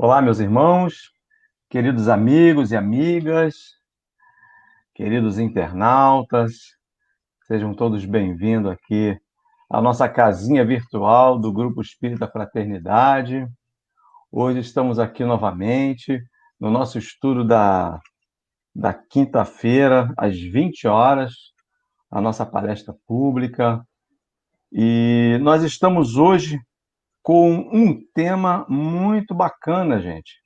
Olá, meus irmãos, queridos amigos e amigas, queridos internautas, sejam todos bem-vindos aqui à nossa casinha virtual do Grupo Espírita Fraternidade. Hoje estamos aqui novamente no nosso estudo da quinta-feira, às 20 horas, a nossa palestra pública. E nós estamos hoje com um tema muito bacana, gente.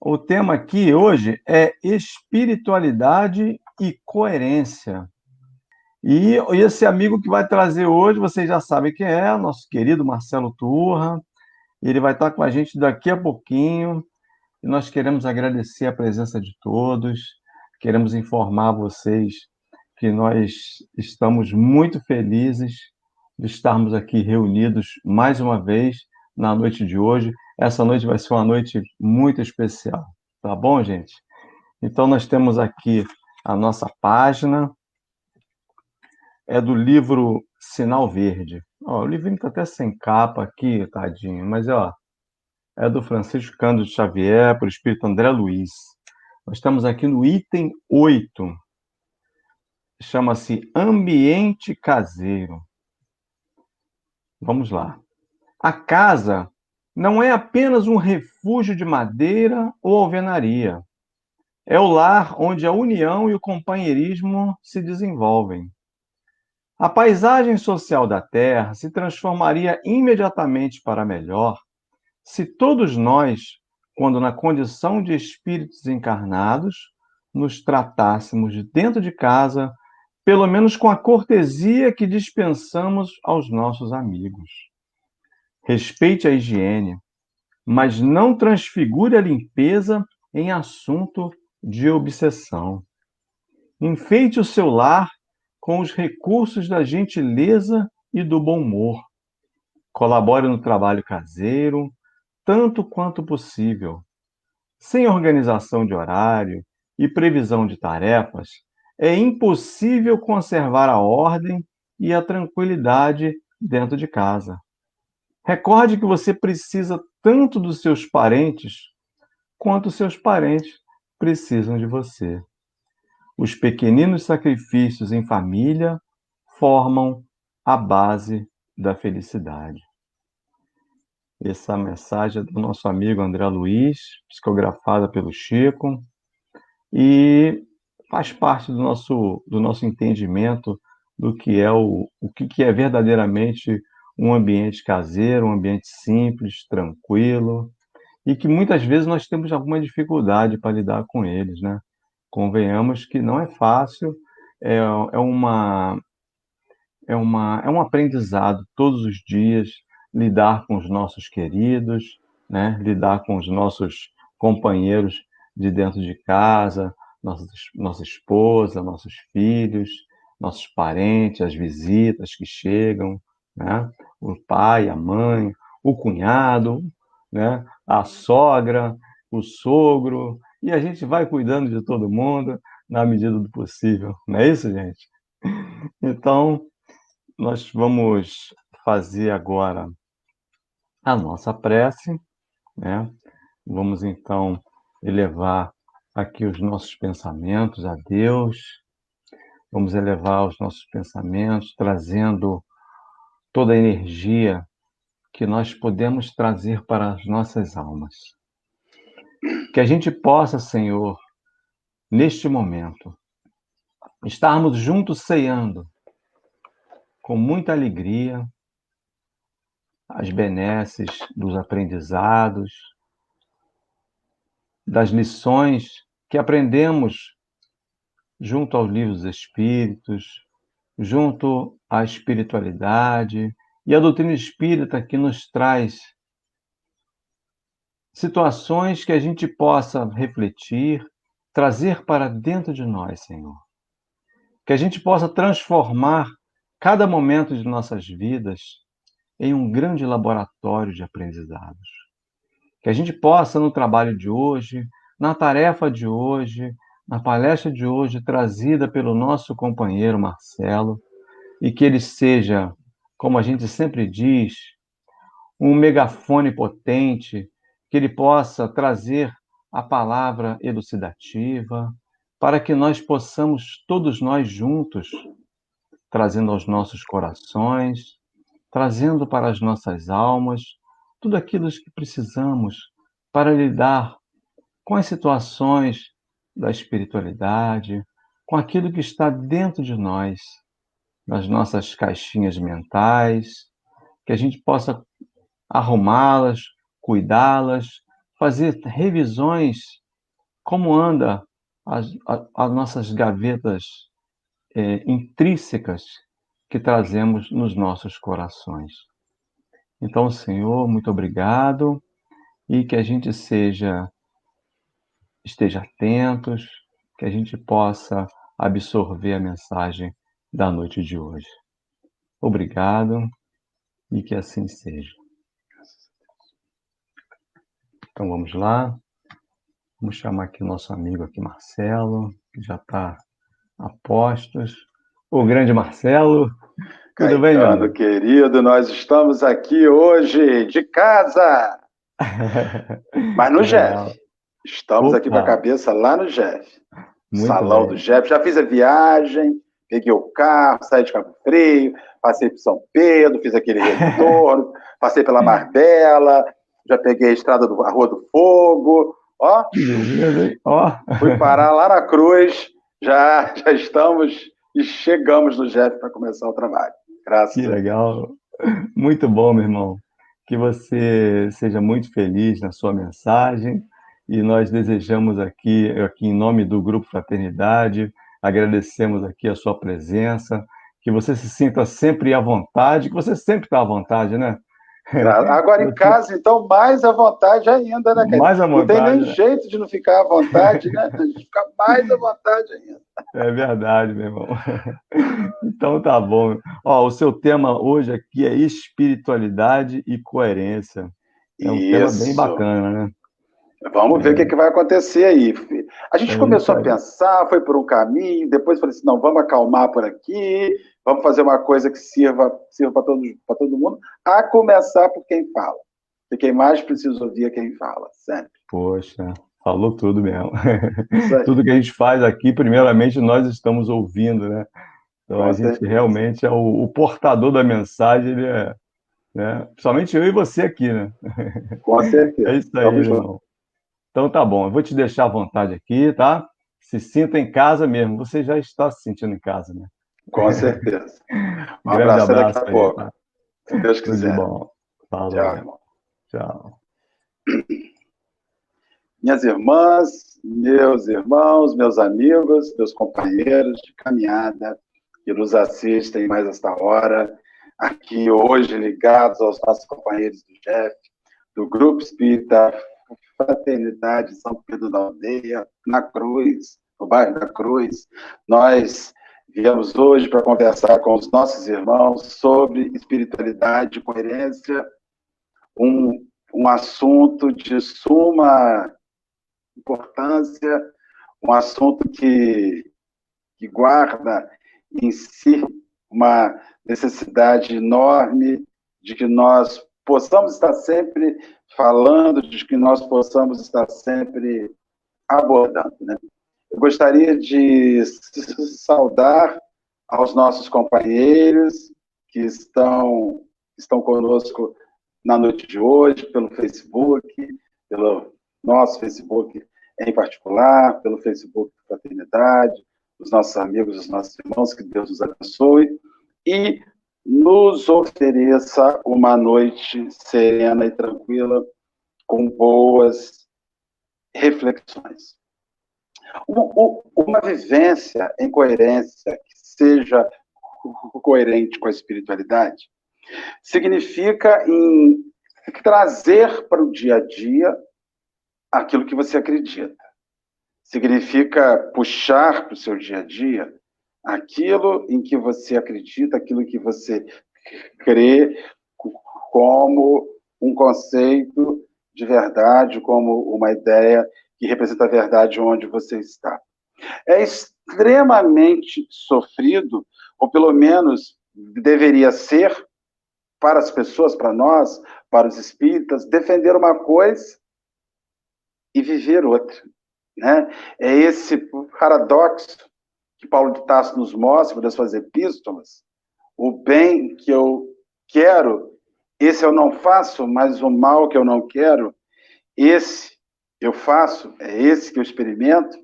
O tema aqui hoje é espiritualidade e coerência. E esse amigo que vai trazer hoje, vocês já sabem quem é, nosso querido Marcelo Turra. Ele vai estar com a gente daqui a pouquinho. E nós queremos agradecer a presença de todos. Queremos informar vocês que nós estamos muito felizes de estarmos aqui reunidos mais uma vez na noite de hoje. Essa noite vai ser uma noite muito especial, tá bom, gente? Então, nós temos aqui a nossa página, é do livro Sinal Verde. Ó, o livrinho está até sem capa aqui, tadinho, mas ó, é do Francisco Cândido Xavier, por Espírito André Luiz. Nós estamos aqui no item 8, chama-se Ambiente Caseiro. Vamos lá. A casa não é apenas um refúgio de madeira ou alvenaria. É o lar onde a união e o companheirismo se desenvolvem. A paisagem social da Terra se transformaria imediatamente para melhor se todos nós, quando na condição de espíritos encarnados, nos tratássemos de dentro de casa, pelo menos com a cortesia que dispensamos aos nossos amigos. Respeite a higiene, mas não transfigure a limpeza em assunto de obsessão. Enfeite o seu lar com os recursos da gentileza e do bom humor. Colabore no trabalho caseiro, tanto quanto possível. Sem organização de horário e previsão de tarefas, é impossível conservar a ordem e a tranquilidade dentro de casa. Recorde que você precisa tanto dos seus parentes quanto os seus parentes precisam de você. Os pequeninos sacrifícios em família formam a base da felicidade. Essa mensagem é do nosso amigo André Luiz, psicografada pelo Chico, e faz parte do nosso entendimento do que é o que é verdadeiramente um ambiente caseiro, um ambiente simples, tranquilo, e que muitas vezes nós temos alguma dificuldade para lidar com eles, né? Convenhamos que não é fácil, é, é uma, é um aprendizado todos os dias lidar com os nossos queridos, né? Lidar com os nossos companheiros de dentro de casa, nossa esposa, nossos filhos, nossos parentes, as visitas que chegam, né? O pai, a mãe, o cunhado, né? A sogra, o sogro, e a gente vai cuidando de todo mundo na medida do possível, não é isso, gente? Então, nós vamos fazer agora a nossa prece, né? Vamos então elevar aqui os nossos pensamentos a Deus, vamos elevar os nossos pensamentos, trazendo toda a energia que nós podemos trazer para as nossas almas. Que a gente possa, Senhor, neste momento, estarmos juntos ceando com muita alegria as benesses dos aprendizados, das lições que aprendemos junto aos livros dos Espíritos, junto à espiritualidade e à doutrina espírita que nos traz situações que a gente possa refletir, trazer para dentro de nós, Senhor. Que a gente possa transformar cada momento de nossas vidas em um grande laboratório de aprendizados. Que a gente possa, no trabalho de hoje, na tarefa de hoje, na palestra de hoje, trazida pelo nosso companheiro Marcelo, e que ele seja, como a gente sempre diz, um megafone potente que Ele possa trazer a palavra elucidativa, para que nós possamos, todos nós juntos, trazendo aos nossos corações, trazendo para as nossas almas, tudo aquilo que precisamos para lidar com as situações da espiritualidade, com aquilo que está dentro de nós, nas nossas caixinhas mentais, que a gente possa arrumá-las, cuidá-las, fazer revisões, como anda as nossas gavetas intrínsecas que trazemos nos nossos corações. Então, Senhor, muito obrigado e que a gente esteja atentos, que a gente possa absorver a mensagem da noite de hoje. Obrigado e que assim seja. Então vamos lá. Vamos chamar aqui o nosso amigo aqui, Marcelo, que já está a postos. O grande Marcelo. Tudo bem, meu amigo? Querido, nós estamos aqui hoje de casa. Mas no Jeff. Estamos aqui com a cabeça lá no Jeff. Salão do Jeff. Já fiz a viagem, peguei o carro, saí de Cabo Frio, passei por São Pedro, fiz aquele retorno, passei pela Marbella, já peguei a estrada a Rua do Fogo. Ó, fui parar lá na Cruz, já estamos e chegamos no Jeff para começar o trabalho. Graças a Deus. Que legal. Muito bom, meu irmão. Que você seja muito feliz na sua mensagem. E nós desejamos aqui em nome do Grupo Fraternidade, agradecemos aqui a sua presença, que você se sinta sempre à vontade, que você sempre está à vontade, né? Agora em casa, então, mais à vontade ainda, né, cara? Mais à vontade, não tem nem jeito de não ficar à vontade, né? A gente fica mais à vontade ainda. É verdade, meu irmão. Então tá bom. Ó, o seu tema hoje aqui é espiritualidade e coerência. É um tema bem bacana, né? Vamos ver o que vai acontecer aí. A gente começou a pensar, foi por um caminho, depois falei assim, não, vamos acalmar por aqui, vamos fazer uma coisa que sirva para todo mundo, a começar por quem fala. E quem mais precisa ouvir é quem fala, sempre. Poxa, falou tudo mesmo. Tudo que a gente faz aqui, primeiramente, nós estamos ouvindo, né? Então, a gente realmente é o portador da mensagem, ele é, né? Principalmente eu e você aqui, né? Com certeza. É isso aí, meu irmão. Então tá bom, eu vou te deixar à vontade aqui, tá? Se sinta em casa mesmo, você já está se sentindo em casa, né? Com certeza. Um grande abraço daqui a pouco. Tá? Se Deus quiser. Tudo de bom. Falou. Tchau, irmão. Tchau. Minhas irmãs, meus irmãos, meus amigos, meus companheiros de caminhada que nos assistem mais esta hora, aqui hoje ligados aos nossos companheiros do Jeff, do Grupo Espírita Fraternidade São Pedro da Aldeia, na Cruz, no bairro da Cruz. Nós viemos hoje para conversar com os nossos irmãos sobre espiritualidade e coerência, um assunto de suma importância, um assunto que guarda em si uma necessidade enorme de que nós possamos estar sempre falando, de que nós possamos estar sempre abordando, né? Eu gostaria de saudar aos nossos companheiros que estão conosco na noite de hoje, pelo Facebook, pelo nosso Facebook em particular, pelo Facebook da Fraternidade, os nossos amigos, os nossos irmãos, que Deus nos abençoe e nos ofereça uma noite serena e tranquila, com boas reflexões. Uma vivência em coerência, que seja coerente com a espiritualidade, significa trazer para o dia a dia aquilo que você acredita. Significa puxar para o seu dia a dia aquilo em que você acredita, aquilo que você crê como um conceito de verdade, como uma ideia que representa a verdade onde você está. É extremamente sofrido, ou pelo menos deveria ser, para as pessoas, para nós, para os espíritas, defender uma coisa e viver outra, né? É esse paradoxo que Paulo de Tarso nos mostra das suas epístolas. O bem que eu quero, esse eu não faço, mas o mal que eu não quero, esse eu faço, é esse que eu experimento.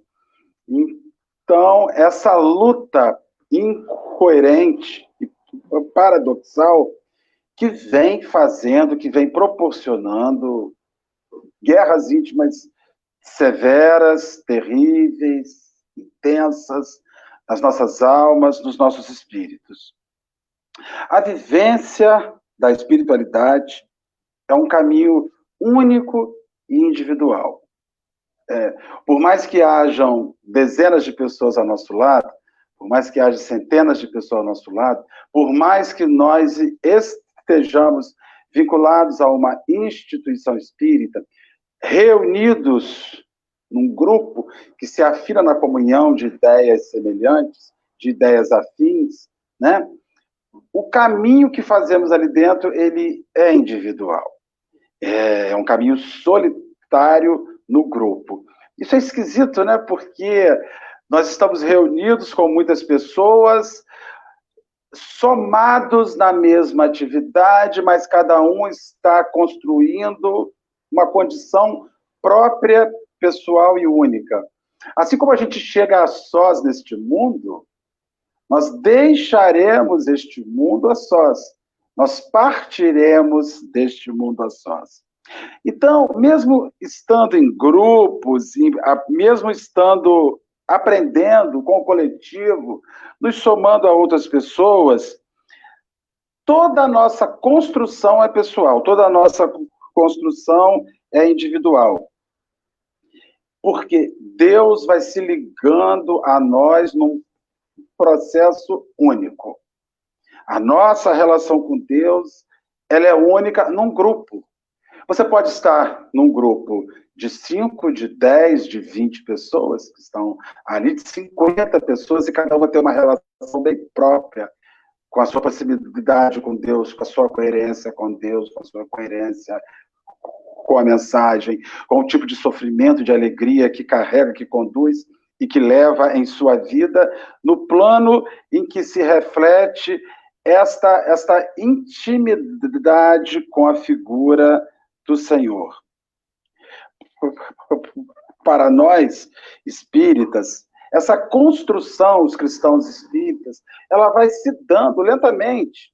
Então, essa luta incoerente e paradoxal que vem fazendo, que vem proporcionando guerras íntimas severas, terríveis, intensas, nas nossas almas, nos nossos espíritos. A vivência da espiritualidade é um caminho único e individual. Por mais que hajam dezenas de pessoas ao nosso lado, por mais que haja centenas de pessoas ao nosso lado, por mais que nós estejamos vinculados a uma instituição espírita, reunidos num grupo que se afina na comunhão de ideias semelhantes, de ideias afins, né? O caminho que fazemos ali dentro, ele é individual. É um caminho solitário no grupo. Isso é esquisito, né? Porque nós estamos reunidos com muitas pessoas, somados na mesma atividade, mas cada um está construindo uma condição própria, pessoal e única. Assim como a gente chega a sós neste mundo, nós deixaremos este mundo a sós. Nós partiremos deste mundo a sós. Então, mesmo estando em grupos, mesmo estando aprendendo com o coletivo, nos somando a outras pessoas, toda a nossa construção é pessoal, toda a nossa construção é individual. Porque Deus vai se ligando a nós num processo único. A nossa relação com Deus, ela é única num grupo. Você pode estar num grupo de 5, de 10, de 20 pessoas, que estão ali, de 50 pessoas, e cada uma tem uma relação bem própria, com a sua proximidade com Deus, com a sua coerência com Deus, com a sua coerência com a mensagem, com o tipo de sofrimento, de alegria que carrega, que conduz e que leva em sua vida, no plano em que se reflete esta intimidade com a figura do Senhor. Para nós, espíritas, essa construção, os cristãos espíritas, ela vai se dando lentamente.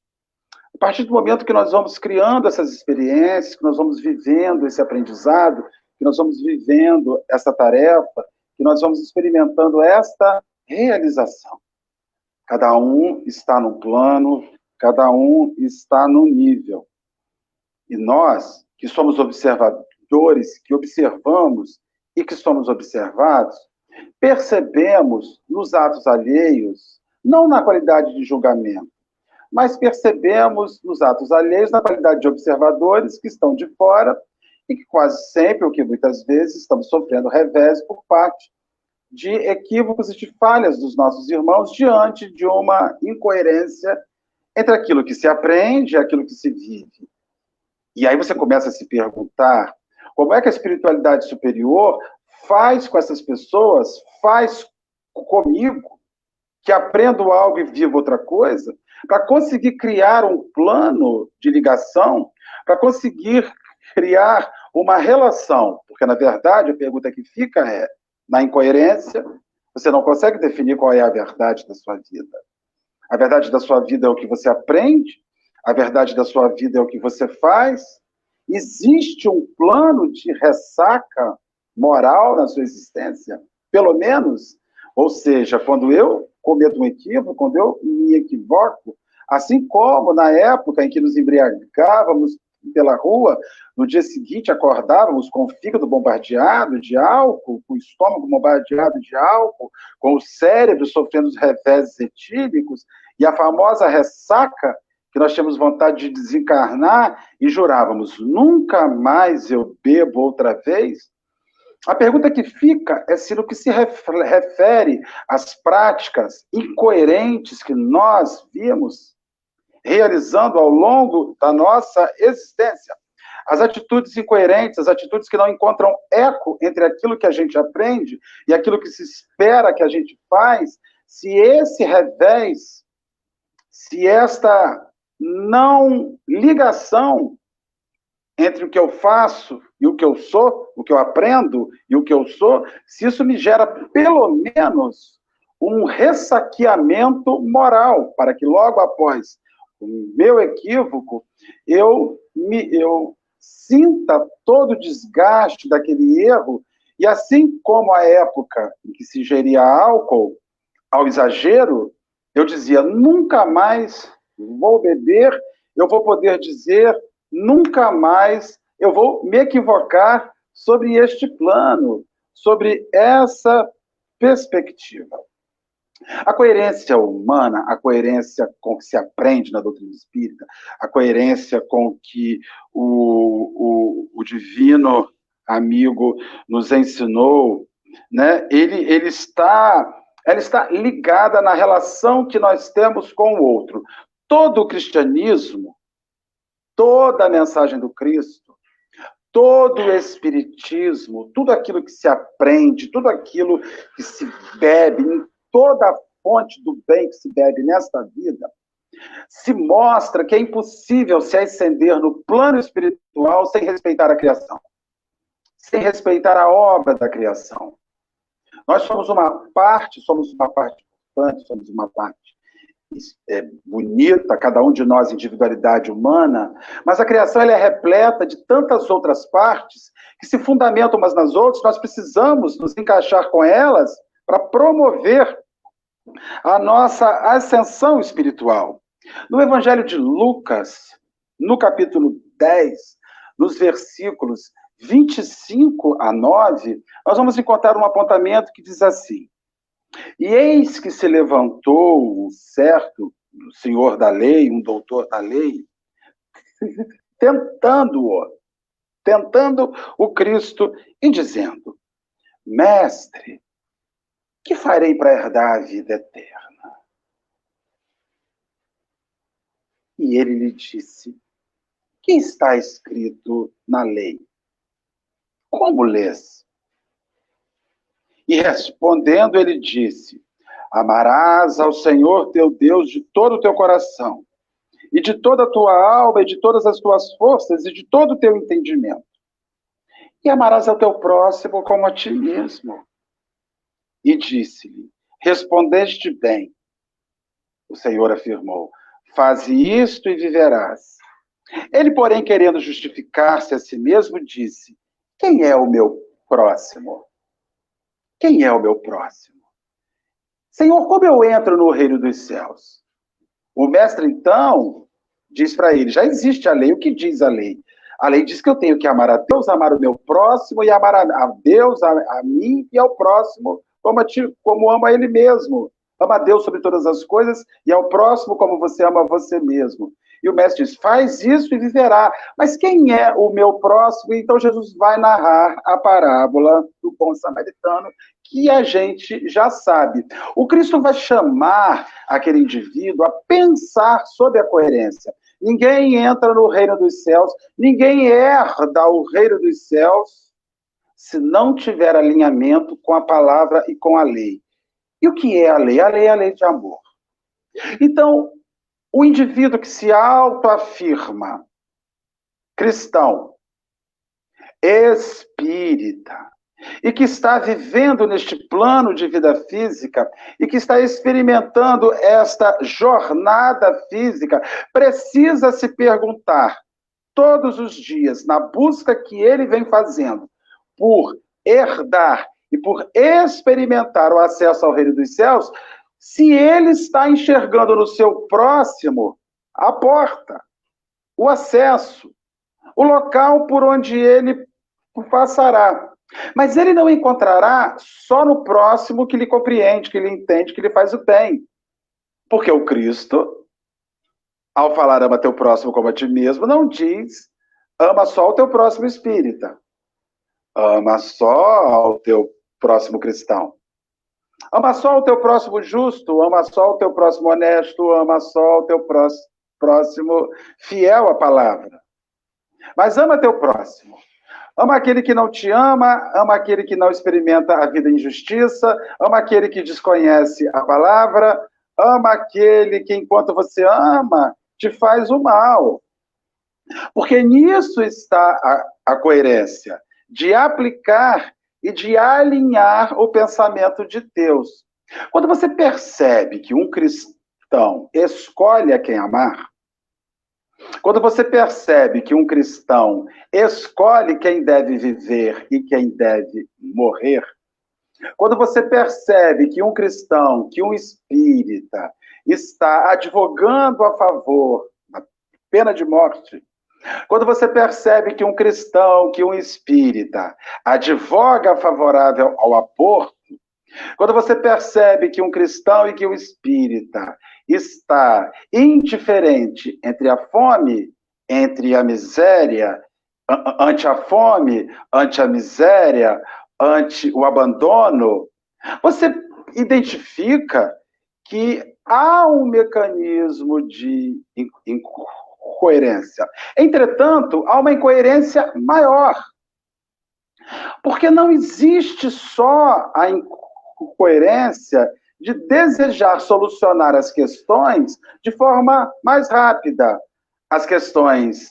A partir do momento que nós vamos criando essas experiências, que nós vamos vivendo esse aprendizado, que nós vamos vivendo essa tarefa, que nós vamos experimentando esta realização. Cada um está no plano, cada um está no nível. E nós, que somos observadores, que observamos e que somos observados, percebemos nos atos alheios, não na qualidade de julgamento, mas percebemos nos atos alheios na qualidade de observadores que estão de fora e que quase sempre, ou que muitas vezes, estamos sofrendo revés por parte de equívocos e de falhas dos nossos irmãos diante de uma incoerência entre aquilo que se aprende e aquilo que se vive. E aí você começa a se perguntar como é que a espiritualidade superior faz com essas pessoas, faz comigo, que aprendo algo e vivo outra coisa, para conseguir criar um plano de ligação, para conseguir criar uma relação. Porque, na verdade, a pergunta que fica é, na incoerência, você não consegue definir qual é a verdade da sua vida. A verdade da sua vida é o que você aprende, a verdade da sua vida é o que você faz. Existe um plano de ressaca moral na sua existência? Pelo menos, ou seja, quando eu cometo um equívoco, quando eu me equivoco, assim como na época em que nos embriagávamos pela rua, no dia seguinte acordávamos com o fígado bombardeado de álcool, com o estômago bombardeado de álcool, com o cérebro sofrendo os reveses etílicos, e a famosa ressaca, que nós tínhamos vontade de desencarnar e jurávamos, nunca mais eu bebo outra vez. A pergunta que fica é se no que se refere às práticas incoerentes que nós vimos realizando ao longo da nossa existência, As atitudes incoerentes, as atitudes que não encontram eco entre aquilo que a gente aprende e aquilo que se espera que a gente faz, se esse revés, se esta não ligação entre o que eu faço e o que eu sou, o que eu aprendo e o que eu sou, se isso me gera pelo menos um ressaqueamento moral, para que logo após o meu equívoco, eu sinta todo o desgaste daquele erro, e assim como a época em que se geria álcool ao exagero, eu dizia, nunca mais vou beber, eu vou poder dizer, nunca mais eu vou me equivocar sobre este plano, sobre essa perspectiva. A coerência humana, a coerência com que se aprende na doutrina espírita, a coerência com que o divino amigo nos ensinou, né? Ela está ligada na relação que nós temos com o outro. Todo o cristianismo, toda a mensagem do Cristo, todo o espiritismo, tudo aquilo que se aprende, tudo aquilo que se bebe, em toda a fonte do bem que se bebe nesta vida, se mostra que é impossível se ascender no plano espiritual sem respeitar a criação, sem respeitar a obra da criação. Nós somos uma parte importante, somos uma parte bonita, cada um de nós, individualidade humana, mas a criação ela é repleta de tantas outras partes que se fundamentam umas nas outras, nós precisamos nos encaixar com elas para promover a nossa ascensão espiritual. No Evangelho de Lucas, no capítulo 10, nos versículos 25 a 9, nós vamos encontrar um apontamento que diz assim: e eis que se levantou um certo senhor da lei, um doutor da lei, tentando o Cristo e dizendo, mestre, que farei para herdar a vida eterna? E ele lhe disse, que está escrito na lei? Como lês? E respondendo, ele disse, amarás ao Senhor teu Deus de todo o teu coração, e de toda a tua alma, e de todas as tuas forças, e de todo o teu entendimento. E amarás ao teu próximo como a ti mesmo. E disse-lhe, respondeste bem. O Senhor afirmou, faze isto e viverás. Ele, porém, querendo justificar-se a si mesmo, disse, quem é o meu próximo? Quem é o meu próximo? Senhor, como eu entro no reino dos céus? O mestre, então, diz para ele, já existe a lei, o que diz a lei? A lei diz que eu tenho que amar a Deus, amar o meu próximo, e amar a Deus, a mim e ao próximo, como ama a ele mesmo. Ama a Deus sobre todas as coisas, e ao próximo como você ama você mesmo. E o mestre diz, faz isso e viverá. Mas quem é o meu próximo? Então Jesus vai narrar a parábola do bom samaritano, que a gente já sabe. O Cristo vai chamar aquele indivíduo a pensar sobre a coerência. Ninguém entra no reino dos céus, ninguém herda o reino dos céus, se não tiver alinhamento com a palavra e com a lei. E o que é a lei? A lei é a lei de amor. Então, o indivíduo que se autoafirma cristão, espírita, e que está vivendo neste plano de vida física, e que está experimentando esta jornada física, precisa se perguntar, todos os dias, na busca que ele vem fazendo, por herdar e por experimentar o acesso ao reino dos céus, se ele está enxergando no seu próximo a porta, o acesso, o local por onde ele passará. Mas ele não encontrará só no próximo que lhe compreende, que lhe entende, que lhe faz o bem. Porque o Cristo, ao falar ama teu próximo como a ti mesmo, não diz ama só o teu próximo espírita. Ama só ao teu próximo cristão. Ama só o teu próximo justo, ama só o teu próximo honesto, ama só o teu próximo fiel à palavra. Mas ama teu próximo. Ama aquele que não te ama, ama aquele que não experimenta a vida em justiça, ama aquele que desconhece a palavra, ama aquele que, enquanto você ama, te faz o mal. Porque nisso está a coerência, de aplicar e de alinhar o pensamento de Deus. Quando você percebe que um cristão escolhe a quem amar, quando você percebe que um cristão escolhe quem deve viver e quem deve morrer, quando você percebe que um cristão, que um espírita, está advogando a favor da pena de morte, quando você percebe que um cristão, que um espírita, advoga favorável ao aborto, quando você percebe que um cristão e que um espírita está indiferente entre a fome, entre a miséria, ante a fome, ante a miséria, ante o abandono, você identifica que há um mecanismo de incoerência. Entretanto, há uma incoerência maior. Porque não existe só a incoerência de desejar solucionar as questões de forma mais rápida. As questões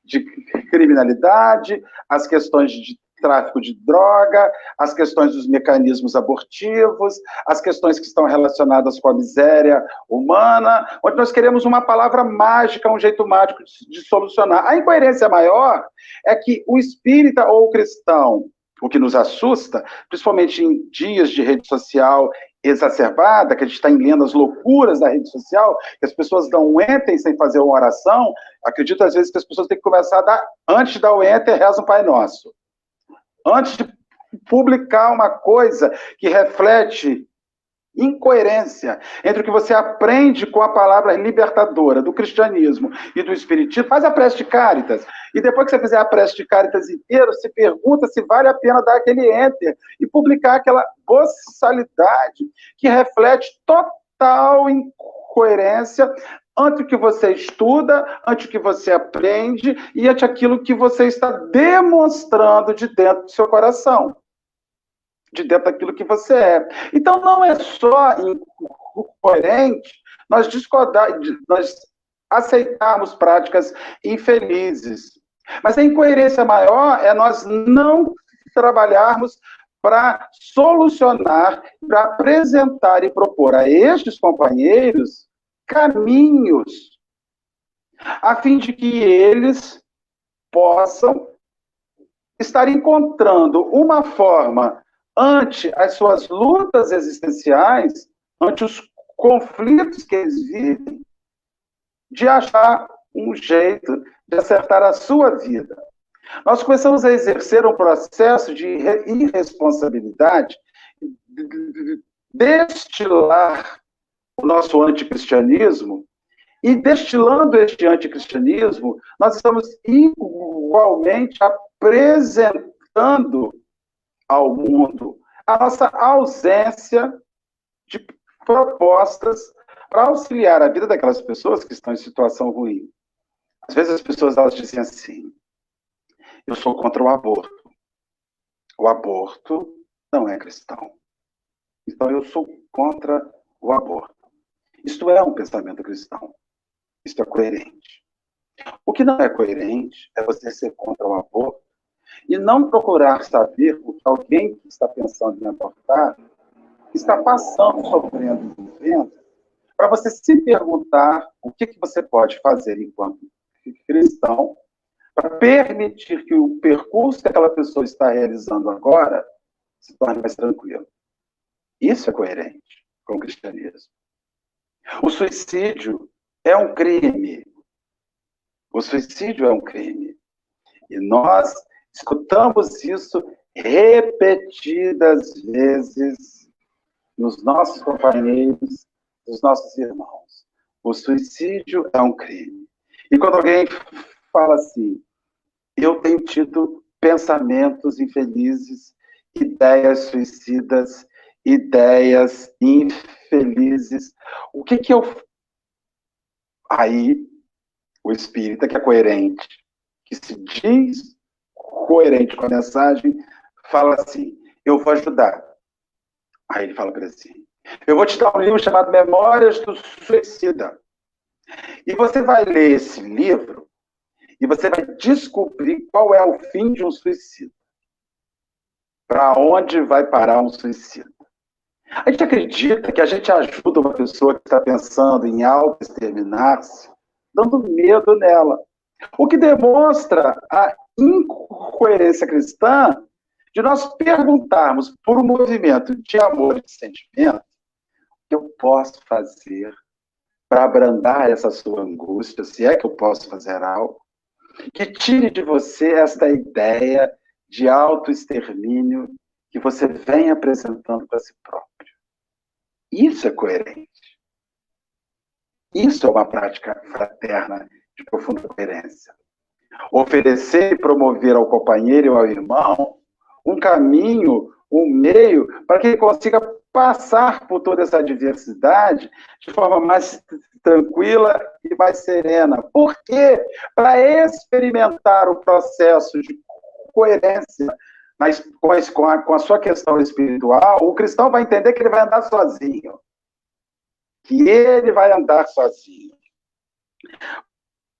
de criminalidade, as questões de tráfico de droga, as questões dos mecanismos abortivos, as questões que estão relacionadas com a miséria humana, onde nós queremos uma palavra mágica, um jeito mágico de solucionar. A incoerência maior é que o espírita ou o cristão, o que nos assusta, principalmente em dias de rede social exacerbada, que a gente está lendo as loucuras da rede social, que as pessoas dão um enter sem fazer uma oração, acredito às vezes que as pessoas têm que começar a dar, antes de dar o enter, reza um Pai Nosso. Antes de publicar uma coisa que reflete incoerência entre o que você aprende com a palavra libertadora do cristianismo e do espiritismo, faz a prece de Cáritas. E depois que você fizer a prece de Cáritas inteira, se pergunta se vale a pena dar aquele enter e publicar aquela boçalidade que reflete total incoerência ante o que você estuda, ante o que você aprende e ante aquilo que você está demonstrando de dentro do seu coração, de dentro daquilo que você é. Então, não é só incoerente nós aceitarmos práticas infelizes, mas a incoerência maior é nós não trabalharmos para solucionar, para apresentar e propor a estes companheiros caminhos, a fim de que eles possam estar encontrando uma forma ante as suas lutas existenciais, ante os conflitos que eles vivem, de achar um jeito de acertar a sua vida. Nós começamos a exercer um processo de irresponsabilidade, destilar o nosso anticristianismo, e destilando este anticristianismo, nós estamos igualmente apresentando ao mundo a nossa ausência de propostas para auxiliar a vida daquelas pessoas que estão em situação ruim. Às vezes as pessoas elas dizem assim: eu sou contra o aborto. O aborto não é cristão. Então eu sou contra o aborto. Isto é um pensamento cristão. Isto é coerente. O que não é coerente é você ser contra o aborto e não procurar saber o que alguém que está pensando em abortar está passando, sofrendo, vivendo, para você se perguntar o que você pode fazer enquanto cristão para permitir que o percurso que aquela pessoa está realizando agora se torne mais tranquilo. Isso é coerente com o cristianismo. O suicídio é um crime. O suicídio é um crime. E nós escutamos isso repetidas vezes nos nossos companheiros, nos nossos irmãos. O suicídio é um crime. E quando alguém fala assim, eu tenho tido pensamentos infelizes, ideias suicidas, ideias infelizes, o que eu... Aí, o espírita, que é coerente, que se diz coerente com a mensagem, fala assim: eu vou ajudar. Aí ele fala para ele assim: eu vou te dar um livro chamado Memórias do Suicida. E você vai ler esse livro e você vai descobrir qual é o fim de um suicida. Para onde vai parar um suicida? A gente acredita que a gente ajuda uma pessoa que está pensando em auto-exterminar-se, dando medo nela. O que demonstra a incoerência cristã de nós perguntarmos por um movimento de amor e de sentimento: o que eu posso fazer para abrandar essa sua angústia, se é que eu posso fazer algo, que tire de você esta ideia de autoextermínio que você vem apresentando para si próprio. Isso é coerente. Isso é uma prática fraterna de profunda coerência. Oferecer e promover ao companheiro e ao irmão um caminho, um meio, para que ele consiga passar por toda essa adversidade de forma mais tranquila e mais serena. Por quê? Para experimentar o processo de coerência com a sua questão espiritual, o cristão vai entender que ele vai andar sozinho. Que ele vai andar sozinho.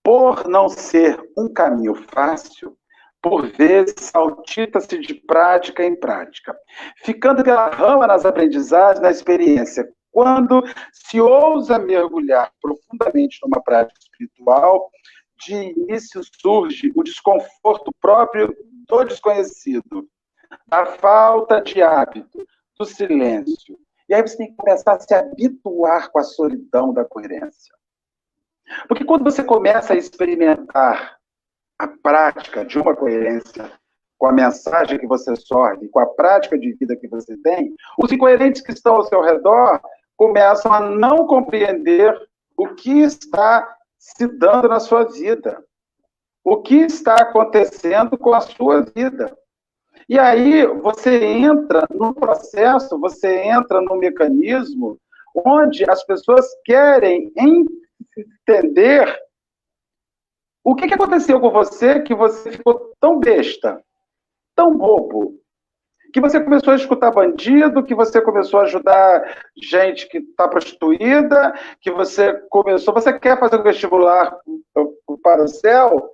Por não ser um caminho fácil, por vezes saltita-se de prática em prática, ficando pela rama nas aprendizagens, na experiência. Quando se ousa mergulhar profundamente numa prática espiritual, de início surge o desconforto próprio do desconhecido, da falta de hábito, do silêncio. E aí você tem que começar a se habituar com a solidão da coerência. Porque quando você começa a experimentar a prática de uma coerência com a mensagem que você sorve, com a prática de vida que você tem, os incoerentes que estão ao seu redor começam a não compreender o que está se dando na sua vida, o que está acontecendo com a sua vida. E aí você entra no processo, você entra no mecanismo onde as pessoas querem entender o que aconteceu com você que você ficou tão besta, tão bobo, que você começou a escutar bandido, que você começou a ajudar gente que está prostituída, que você começou... Você quer fazer um vestibular para o céu?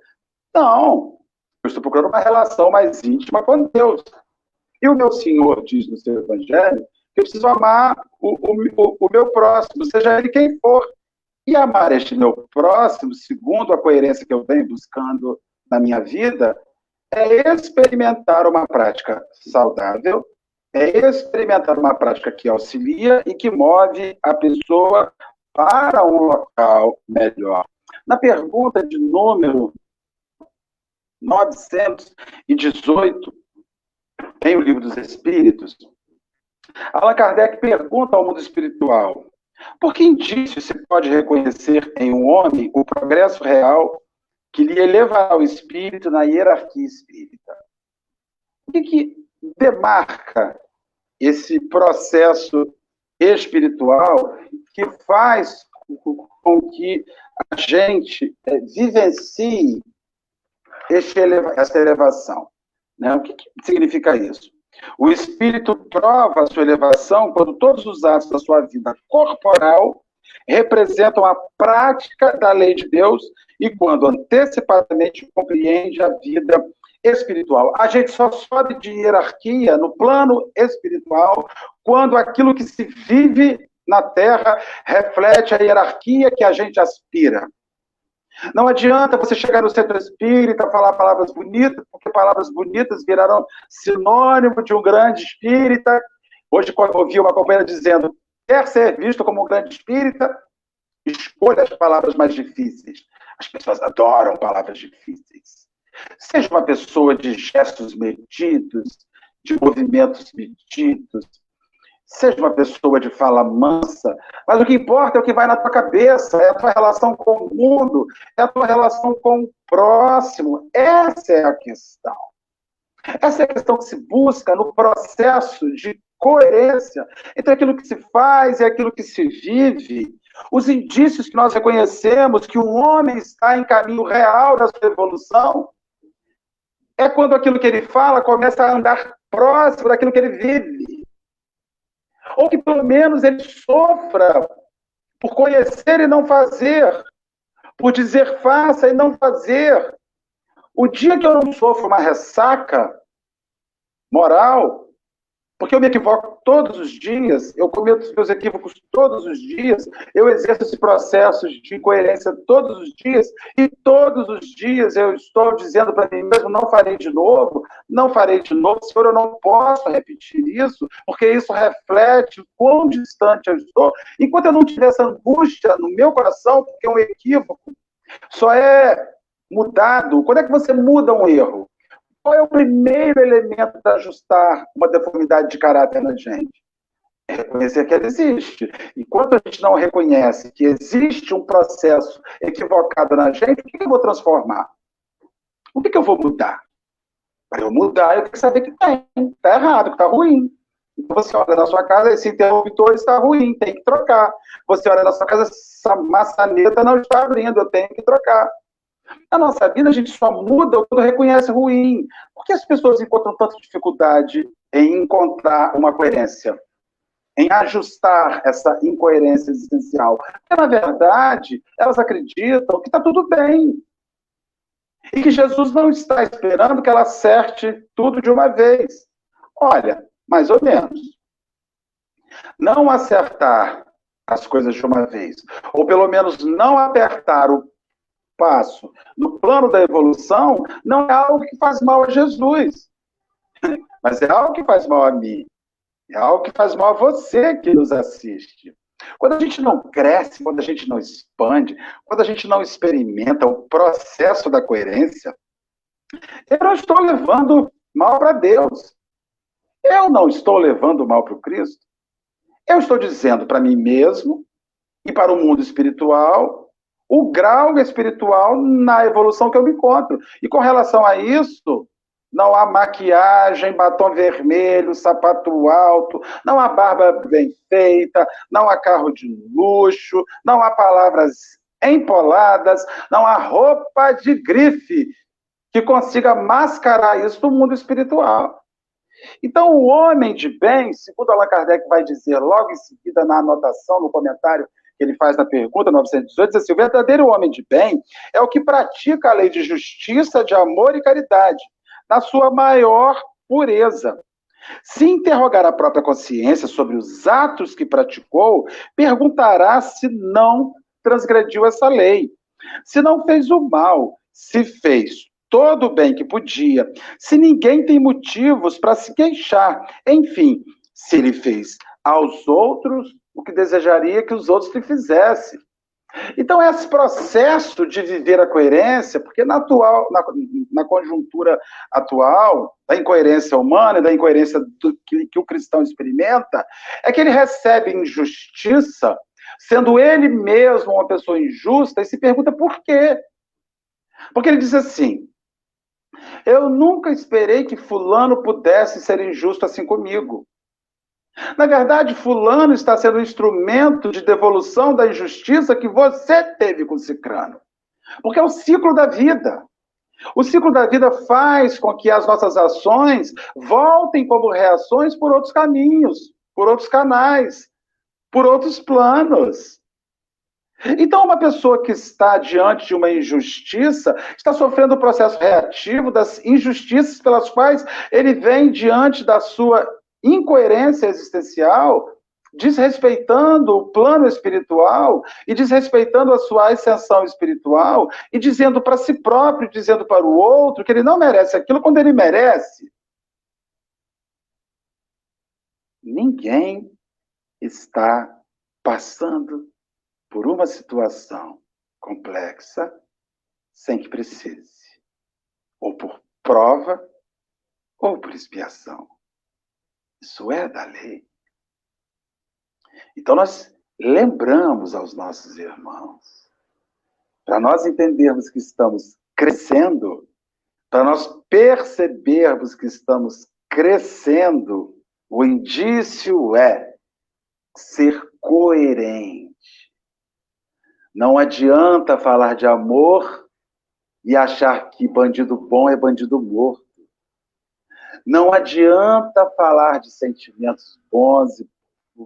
Não. Eu estou procurando uma relação mais íntima com Deus. E o meu Senhor diz no seu Evangelho que eu preciso amar o meu próximo, seja ele quem for. E amar este meu próximo, segundo a coerência que eu venho buscando na minha vida, é experimentar uma prática saudável, é experimentar uma prática que auxilia e que move a pessoa para um local melhor. Na pergunta de número 918, em O Livro dos Espíritos, Allan Kardec pergunta ao mundo espiritual: por que indício se pode reconhecer em um homem o progresso real que lhe elevará o espírito na hierarquia espírita? O que demarca esse processo espiritual que faz com que a gente vivencie essa elevação? Né? O que significa isso? O espírito prova a sua elevação quando todos os atos da sua vida corporal representam a prática da lei de Deus e quando antecipadamente compreende a vida espiritual. A gente só sobe de hierarquia no plano espiritual quando aquilo que se vive na Terra reflete a hierarquia que a gente aspira. Não adianta você chegar no centro espírita, falar palavras bonitas, porque palavras bonitas virarão sinônimo de um grande espírita. Hoje ouvi uma companheira dizendo: quer ser visto como um grande espírita? Escolha as palavras mais difíceis. As pessoas adoram palavras difíceis. Seja uma pessoa de gestos medidos, de movimentos medidos. Seja uma pessoa de fala mansa, mas o que importa é o que vai na tua cabeça, é a tua relação com o mundo, é a tua relação com o próximo. Essa é a questão. Essa é a questão que se busca no processo de coerência entre aquilo que se faz e aquilo que se vive. Os indícios que nós reconhecemos que o homem está em caminho real da sua evolução É quando aquilo que ele fala começa a andar próximo daquilo que ele vive. Ou que pelo menos ele sofra por conhecer e não fazer, por dizer faça e não fazer. O dia que eu não sofro uma ressaca moral, porque eu me equivoco todos os dias, eu cometo os meus equívocos todos os dias, eu exerço esse processo de incoerência todos os dias, e todos os dias eu estou dizendo para mim mesmo, não farei de novo, não farei de novo, Senhor, eu não posso repetir isso, porque isso reflete o quão distante eu estou, enquanto eu não tiver essa angústia no meu coração, porque é um equívoco, só é mudado. Quando é que você muda um erro? Qual é o primeiro elemento para ajustar uma deformidade de caráter na gente? É reconhecer que ela existe. Enquanto a gente não reconhece que existe um processo equivocado na gente, o que eu vou transformar? O que eu vou mudar? Para eu mudar, eu tenho que saber que tem. Está errado, que está ruim. Então você olha na sua casa, esse interruptor está ruim, tem que trocar. Você olha na sua casa, essa maçaneta não está abrindo, eu tenho que trocar. Na nossa vida, a gente só muda quando reconhece ruim. Por que as pessoas encontram tanta dificuldade em encontrar uma coerência? Em ajustar essa incoerência existencial? Porque, na verdade, elas acreditam que está tudo bem. E que Jesus não está esperando que ela acerte tudo de uma vez. Olha, mais ou menos. Não acertar as coisas de uma vez, ou pelo menos não apertar o passo no plano da evolução, não é algo que faz mal a Jesus, mas é algo que faz mal a mim, é algo que faz mal a você que nos assiste. Quando a gente não cresce, quando a gente não expande, quando a gente não experimenta o processo da coerência, eu não estou levando mal para Deus. Eu não estou levando mal para o Cristo. Eu estou dizendo para mim mesmo e para o mundo espiritual o grau espiritual na evolução que eu me encontro. E com relação a isso, não há maquiagem, batom vermelho, sapato alto, não há barba bem feita, não há carro de luxo, não há palavras empoladas, não há roupa de grife que consiga mascarar isso no mundo espiritual. Então, o homem de bem, segundo Allan Kardec vai dizer logo em seguida na anotação, no comentário que ele faz na pergunta 918, diz assim: o verdadeiro homem de bem é o que pratica a lei de justiça, de amor e caridade, na sua maior pureza. Se interrogar a própria consciência sobre os atos que praticou, perguntará se não transgrediu essa lei, se não fez o mal, se fez todo o bem que podia, se ninguém tem motivos para se queixar, enfim, se ele fez aos outros o que desejaria que os outros lhe fizessem. Então, esse processo de viver a coerência, porque na conjuntura atual, da incoerência humana e da incoerência que o cristão experimenta, é que ele recebe injustiça, sendo ele mesmo uma pessoa injusta, e se pergunta por quê. Porque ele diz assim: eu nunca esperei que fulano pudesse ser injusto assim comigo. Na verdade, fulano está sendo um instrumento de devolução da injustiça que você teve com Cicrano. Porque é o ciclo da vida. O ciclo da vida faz com que as nossas ações voltem como reações por outros caminhos, por outros canais, por outros planos. Então, uma pessoa que está diante de uma injustiça está sofrendo o processo reativo das injustiças pelas quais ele vem diante da sua incoerência existencial, desrespeitando o plano espiritual e desrespeitando a sua ascensão espiritual e dizendo para si próprio, dizendo para o outro que ele não merece aquilo quando ele merece. Ninguém está passando por uma situação complexa sem que precise, ou por prova, ou por expiação. Isso é da lei. Então nós lembramos aos nossos irmãos, para nós entendermos que estamos crescendo, para nós percebermos que estamos crescendo, o indício é ser coerente. Não adianta falar de amor e achar que bandido bom é bandido morto. Não adianta falar de sentimentos bons e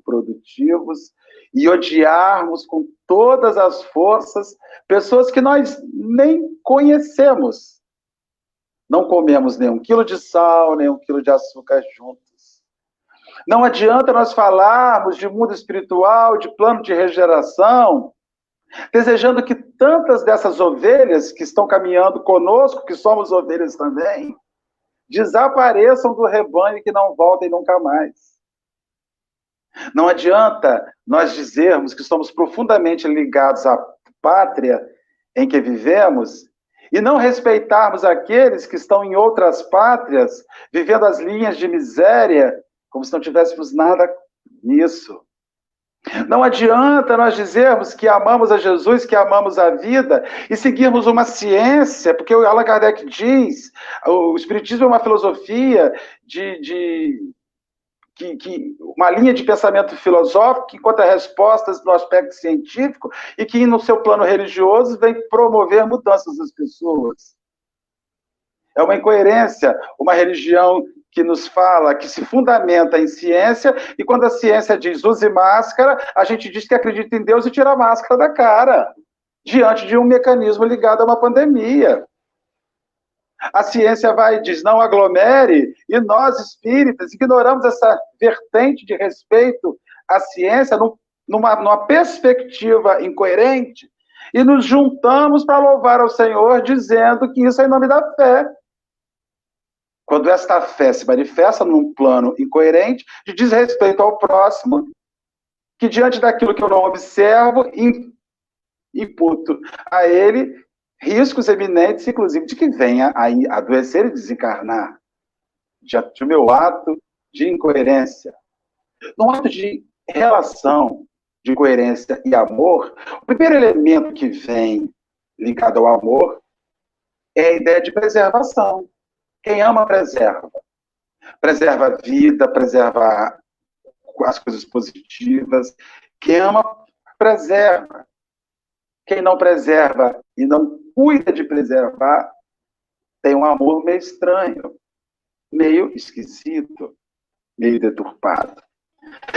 produtivos e odiarmos com todas as forças pessoas que nós nem conhecemos. Não comemos nem 1 quilo de sal, nem 1 quilo de açúcar juntos. Não adianta nós falarmos de mundo espiritual, de plano de regeneração, desejando que tantas dessas ovelhas que estão caminhando conosco, que somos ovelhas também, desapareçam do rebanho e que não voltem nunca mais. Não adianta nós dizermos que somos profundamente ligados à pátria em que vivemos e não respeitarmos aqueles que estão em outras pátrias, vivendo as linhas de miséria, como se não tivéssemos nada nisso. Não adianta nós dizermos que amamos a Jesus, que amamos a vida, e seguirmos uma ciência, porque o Allan Kardec diz, o Espiritismo é uma filosofia uma linha de pensamento filosófico que encontra respostas no aspecto científico e que, no seu plano religioso, vem promover mudanças das pessoas. É uma incoerência, uma religião que nos fala, que se fundamenta em ciência, e quando a ciência diz use máscara, a gente diz que acredita em Deus e tira a máscara da cara, diante de um mecanismo ligado a uma pandemia. A ciência vai e diz não aglomere, e nós espíritas ignoramos essa vertente de respeito à ciência numa perspectiva incoerente, e nos juntamos para louvar ao Senhor, dizendo que isso é em nome da fé. Quando esta fé se manifesta num plano incoerente, de desrespeito ao próximo, que diante daquilo que eu não observo, imputo a ele riscos eminentes, inclusive, de que venha a adoecer e desencarnar. Diante do meu ato de incoerência. No ato de relação de coerência e amor, o primeiro elemento que vem ligado ao amor é a ideia de preservação. Quem ama, preserva. Preserva a vida, preserva as coisas positivas. Quem ama, preserva. Quem não preserva e não cuida de preservar, tem um amor meio estranho, meio esquisito, meio deturpado.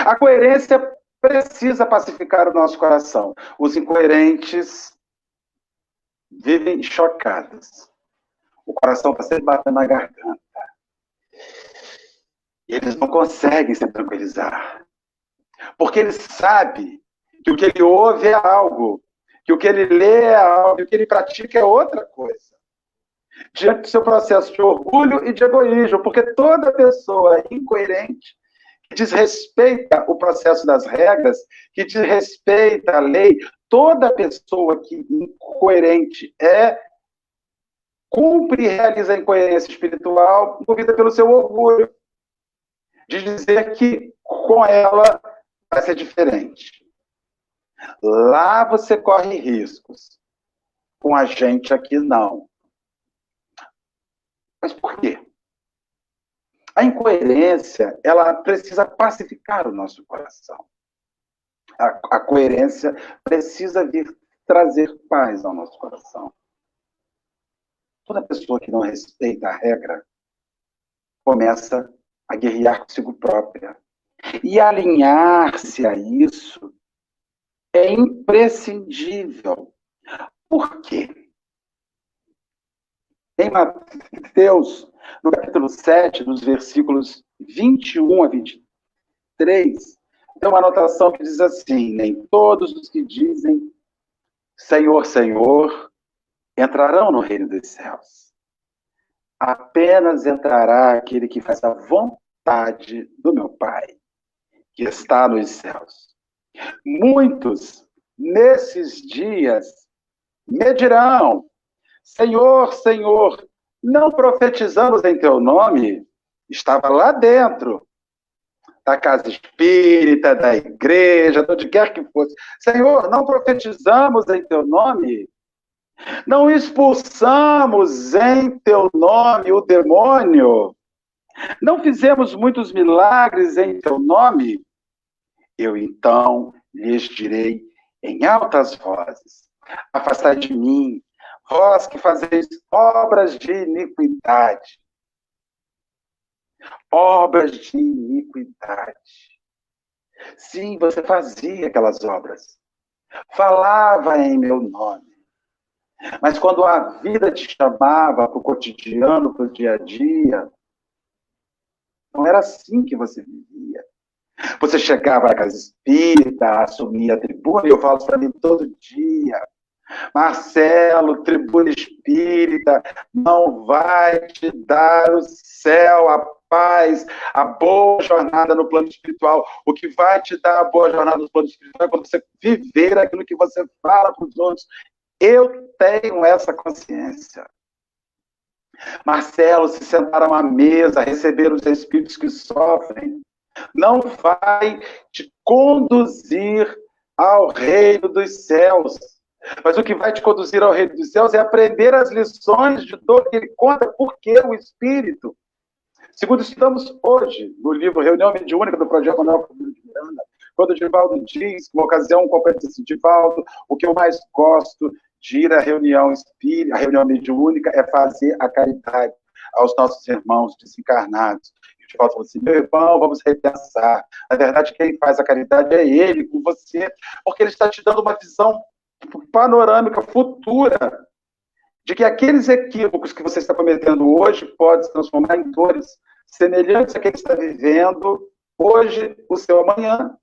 A coerência precisa pacificar o nosso coração. Os incoerentes vivem chocados. O coração está sempre batendo na garganta. E eles não conseguem se tranquilizar. Porque ele sabe que o que ele ouve é algo, que o que ele lê é algo, que o que ele pratica é outra coisa. Diante do seu processo de orgulho e de egoísmo, porque toda pessoa incoerente, que desrespeita o processo das regras, que desrespeita a lei, toda pessoa que incoerente cumpre e realiza a incoerência espiritual, movida pelo seu orgulho, de dizer que com ela vai ser diferente. Lá você corre riscos. Com a gente aqui, não. Mas por quê? A incoerência, ela precisa pacificar o nosso coração. A coerência precisa vir trazer paz ao nosso coração. Toda pessoa que não respeita a regra começa a guerrear consigo própria. E alinhar-se a isso é imprescindível. Por quê? Em Mateus, no capítulo 7, nos versículos 21 a 23, tem uma anotação que diz assim: nem todos os que dizem Senhor, Senhor, entrarão no reino dos céus. Apenas entrará aquele que faz a vontade do meu Pai, que está nos céus. Muitos, nesses dias, me dirão: Senhor, Senhor, não profetizamos em teu nome? Estava lá dentro da casa espírita, da igreja, de onde quer que fosse. Senhor, não profetizamos em teu nome? Não expulsamos em teu nome o demônio? Não fizemos muitos milagres em teu nome? Eu então lhes direi em altas vozes: afastai de mim, vós que fazeis obras de iniquidade. obras de iniquidade. Sim, você fazia aquelas obras. Falava em meu nome. Mas quando a vida te chamava para o cotidiano, para o dia a dia, não era assim que você vivia. Você chegava na casa espírita, assumia a tribuna, e eu falo isso para mim todo dia. Marcelo, tribuna espírita, não vai te dar o céu, a paz, a boa jornada no plano espiritual. O que vai te dar a boa jornada no plano espiritual é quando você viver aquilo que você fala para os outros. Eu tenho essa consciência. Marcelo, se sentar a uma mesa, receber os espíritos que sofrem, não vai te conduzir ao reino dos céus. Mas o que vai te conduzir ao reino dos céus é aprender as lições de dor que ele conta, porque o Espírito, segundo estudamos hoje, no livro Reunião Mediúnica do Projeto Manuel de Miranda, quando o Divaldo diz, uma ocasião, companheiro disse, Divaldo, o que eu mais gosto de ir à reunião espírita, a reunião mediúnica, é fazer a caridade aos nossos irmãos desencarnados. E o Divaldo falou assim, meu irmão, vamos repensar. Na verdade, quem faz a caridade é ele, com você, porque ele está te dando uma visão panorâmica futura de que aqueles equívocos que você está cometendo hoje podem se transformar em dores semelhantes a que ele está vivendo hoje, o seu amanhã.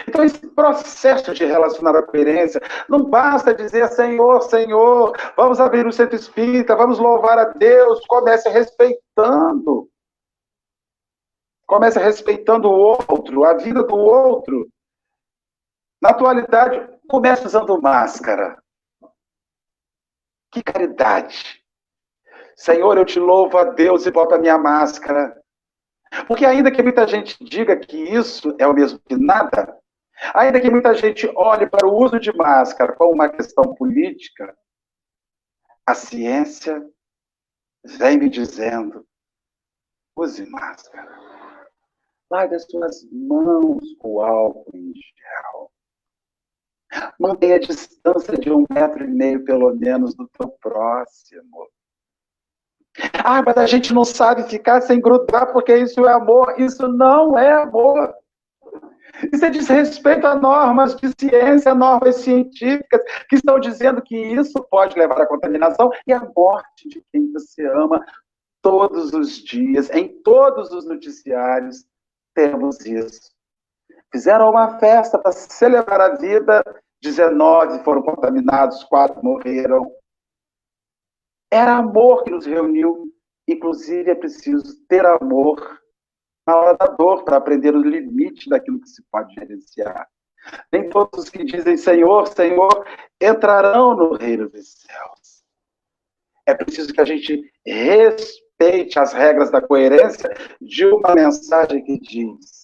Então, esse processo de relacionar a coerência, não basta dizer, Senhor, Senhor, vamos abrir o centro espírita, vamos louvar a Deus, comece respeitando. Comece respeitando o outro, a vida do outro. Na atualidade, comece usando máscara. Que caridade. Senhor, eu te louvo a Deus e boto a minha máscara. Porque ainda que muita gente diga que isso é o mesmo que nada, ainda que muita gente olhe para o uso de máscara como uma questão política, a ciência vem me dizendo, use máscara. Lave as suas mãos com álcool em gel. Mantenha a distância de 1,5 metro, pelo menos, do teu próximo. Ah, mas a gente não sabe ficar sem grudar porque isso é amor. Isso não é amor. Isso é desrespeito a normas de ciência, normas científicas, que estão dizendo que isso pode levar à contaminação e à morte de quem você ama todos os dias. Em todos os noticiários temos isso. Fizeram uma festa para celebrar a vida, 19 foram contaminados, 4 morreram. Era amor que nos reuniu. Inclusive, é preciso ter amor na hora da dor, para aprender o limite daquilo que se pode gerenciar. Nem todos os que dizem Senhor, Senhor, entrarão no reino dos céus. É preciso que a gente respeite as regras da coerência de uma mensagem que diz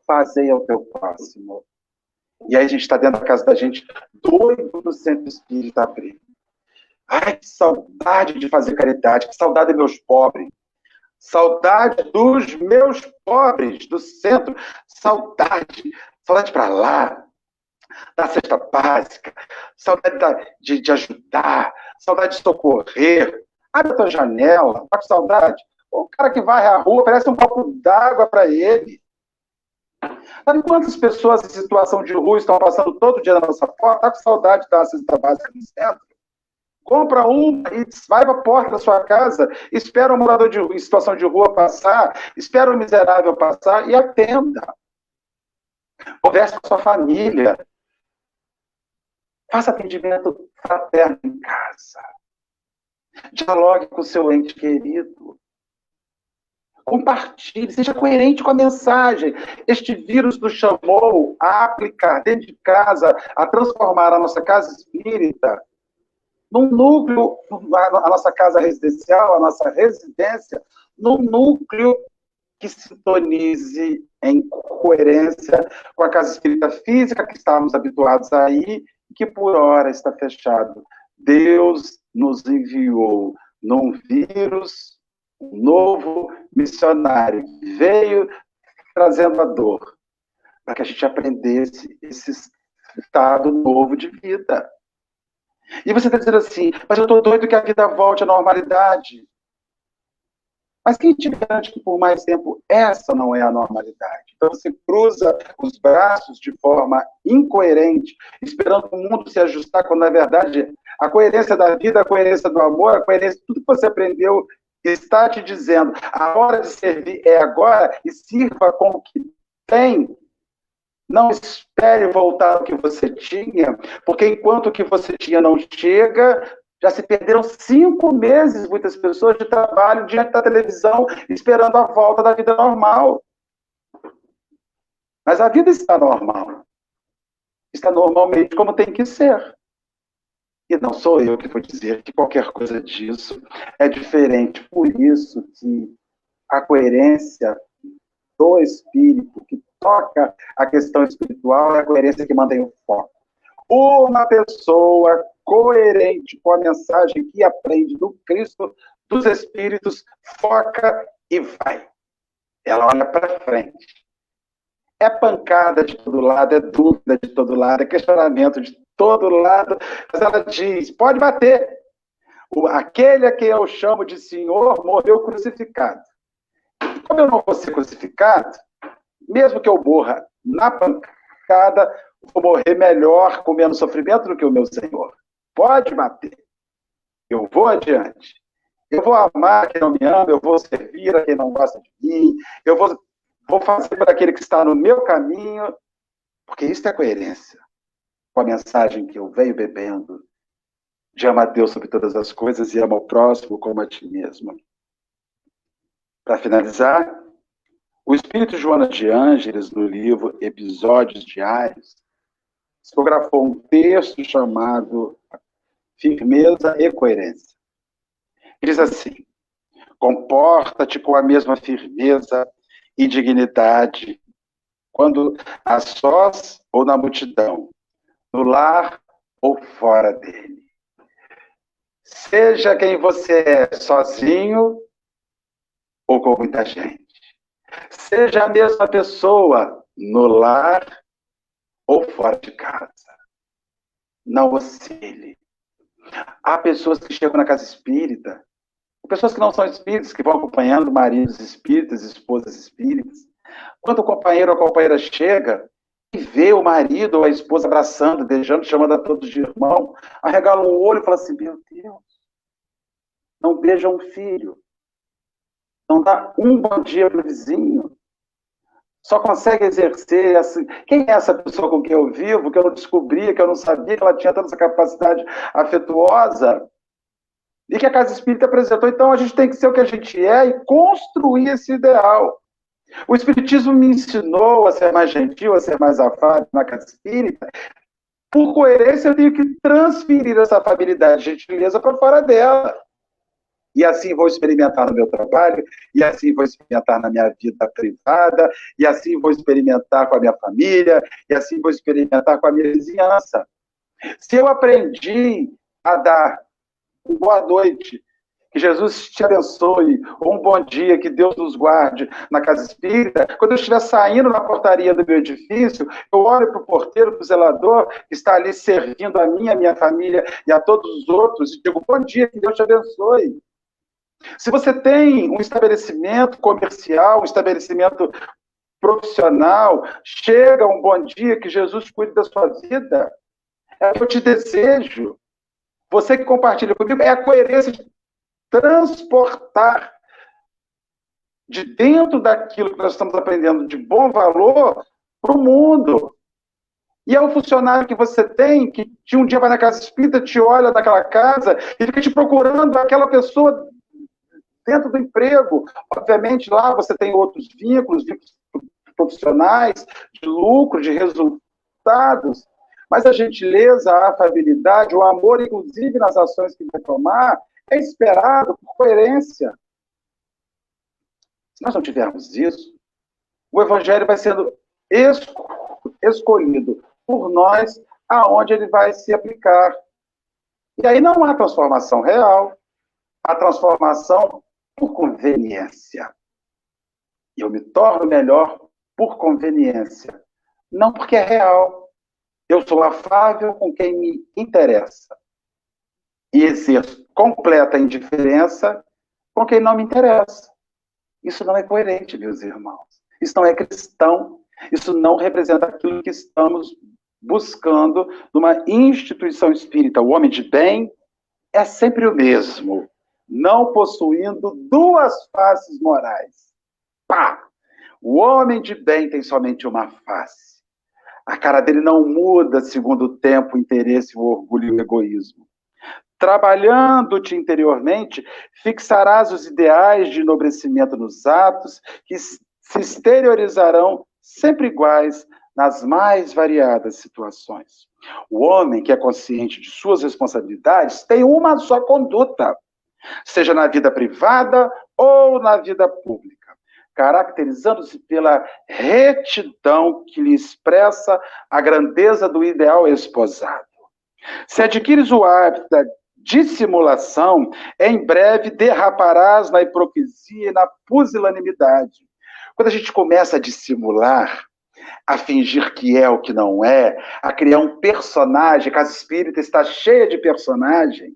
fazei ao teu próximo. E aí a gente está dentro da casa da gente, doido do centro espírita abrir. Ai, que saudade de fazer caridade, que saudade dos meus pobres. Saudade dos meus pobres, do centro. Saudade para lá, da cesta básica. Saudade de ajudar. Saudade de socorrer. Abre a tua janela, tá com saudade? O cara que varre a rua, oferece um copo d'água para ele. Sabe quantas pessoas em situação de rua estão passando todo dia na nossa porta? Tá com saudade da cesta básica no centro? Compra um e vai para a porta da sua casa, espera o morador em situação de rua passar, espera o miserável passar e atenda. Converse com a sua família. Faça atendimento fraterno em casa. Dialogue com o seu ente querido. Compartilhe, seja coerente com a mensagem. Este vírus nos chamou a aplicar dentro de casa, a transformar a nossa casa espírita num núcleo, a nossa casa residencial, a nossa residência, num núcleo que sintonize em coerência com a casa espírita física que estávamos habituados aí, que por hora está fechado. Deus nos enviou num vírus, um novo missionário, veio trazendo a dor, para que a gente aprendesse esse estado novo de vida. E você está dizendo assim, mas eu estou doido que a vida volte à normalidade. Mas quem te garante que por mais tempo essa não é a normalidade? Então você cruza os braços de forma incoerente, esperando o mundo se ajustar, quando na verdade a coerência da vida, a coerência do amor, a coerência de tudo que você aprendeu está te dizendo: a hora de servir é agora, e sirva com o que tem. Não espere voltar ao que você tinha, porque enquanto o que você tinha não chega, já se perderam 5 meses, muitas pessoas, de trabalho diante da televisão, esperando a volta da vida normal. Mas a vida está normal. Está normalmente como tem que ser. E não sou eu que vou dizer que qualquer coisa disso é diferente. Por isso que a coerência do espírito, que toca a questão espiritual, é a coerência que mantém o foco. Uma pessoa coerente com a mensagem que aprende do Cristo, dos Espíritos, foca e vai. Ela olha para frente. É pancada de todo lado, é dúvida de todo lado, é questionamento de todo lado, mas ela diz: pode bater. Aquele a quem eu chamo de Senhor morreu crucificado. Como eu não vou ser crucificado, mesmo que eu morra na pancada, vou morrer melhor, com menos sofrimento do que o meu Senhor. Pode bater. Eu vou adiante. Eu vou amar quem não me ama, eu vou servir a quem não gosta de mim, eu vou fazer para aquele que está no meu caminho, porque isso é coerência com a mensagem que eu venho bebendo de amar a Deus sobre todas as coisas e amar o próximo como a ti mesmo. Para finalizar, o espírito Joana de Ângeles, no livro Episódios Diários, psicografou um texto chamado Firmeza e Coerência. Diz assim: comporta-te com a mesma firmeza e dignidade quando a sós ou na multidão, no lar ou fora dele. Seja quem você é, sozinho ou com muita gente. Seja a mesma pessoa no lar ou fora de casa. Não oscile. Há pessoas que chegam na casa espírita, pessoas que não são espíritas, que vão acompanhando maridos espíritas, esposas espíritas. Quando o companheiro ou a companheira chega e vê o marido ou a esposa abraçando, beijando, chamando a todos de irmão, arregala o olho e fala assim: meu Deus, não beija um filho, não dá um bom dia para o vizinho, só consegue exercer assim. Quem é essa pessoa com quem eu vivo, que eu não descobria, que eu não sabia que ela tinha tanta essa capacidade afetuosa? E que a Casa Espírita apresentou. Então a gente tem que ser o que a gente é e construir esse ideal. O Espiritismo me ensinou a ser mais gentil, a ser mais afável na Casa Espírita. Por coerência, eu tenho que transferir essa afabilidade e gentileza para fora dela. E assim vou experimentar no meu trabalho, e assim vou experimentar na minha vida privada, e assim vou experimentar com a minha família, e assim vou experimentar com a minha vizinhança. Se eu aprendi a dar boa noite, que Jesus te abençoe, ou um bom dia, que Deus nos guarde na casa espírita, quando eu estiver saindo na portaria do meu edifício, eu olho para o porteiro, para o zelador, que está ali servindo a minha família e a todos os outros, e digo: bom dia, que Deus te abençoe. Se você tem um estabelecimento comercial, um estabelecimento profissional, chega um bom dia, que Jesus cuide da sua vida. É o que eu te desejo. Você que compartilha comigo, é a coerência de transportar de dentro daquilo que nós estamos aprendendo de bom valor para o mundo. E é um funcionário que você tem, que um dia vai na casa espírita, te olha naquela casa e fica te procurando aquela pessoa dentro do emprego. Obviamente, lá você tem outros vínculos profissionais, de lucro, de resultados, mas a gentileza, a afabilidade, o amor, inclusive nas ações que vai tomar, é esperado por coerência. Se nós não tivermos isso, o Evangelho vai sendo escolhido por nós aonde ele vai se aplicar. E aí não há transformação real, há transformação por conveniência. E eu me torno melhor por conveniência, não porque é real. Eu sou afável com quem me interessa e exerço completa indiferença com quem não me interessa. Isso não é coerente, meus irmãos. Isso não é cristão. Isso não representa aquilo que estamos buscando numa instituição espírita. O homem de bem é sempre o mesmo, não possuindo duas faces morais. Pá! O homem de bem tem somente uma face. A cara dele não muda segundo o tempo, o interesse, o orgulho e o egoísmo. Trabalhando-te interiormente, fixarás os ideais de enobrecimento nos atos que se exteriorizarão sempre iguais nas mais variadas situações. O homem que é consciente de suas responsabilidades tem uma só conduta, seja na vida privada ou na vida pública, caracterizando-se pela retidão que lhe expressa a grandeza do ideal esposado. Se adquires o hábito da dissimulação, em breve derraparás na hipocrisia e na pusilanimidade. Quando a gente começa a dissimular, a fingir que é o que não é, a criar um personagem, a casa espírita está cheia de personagem,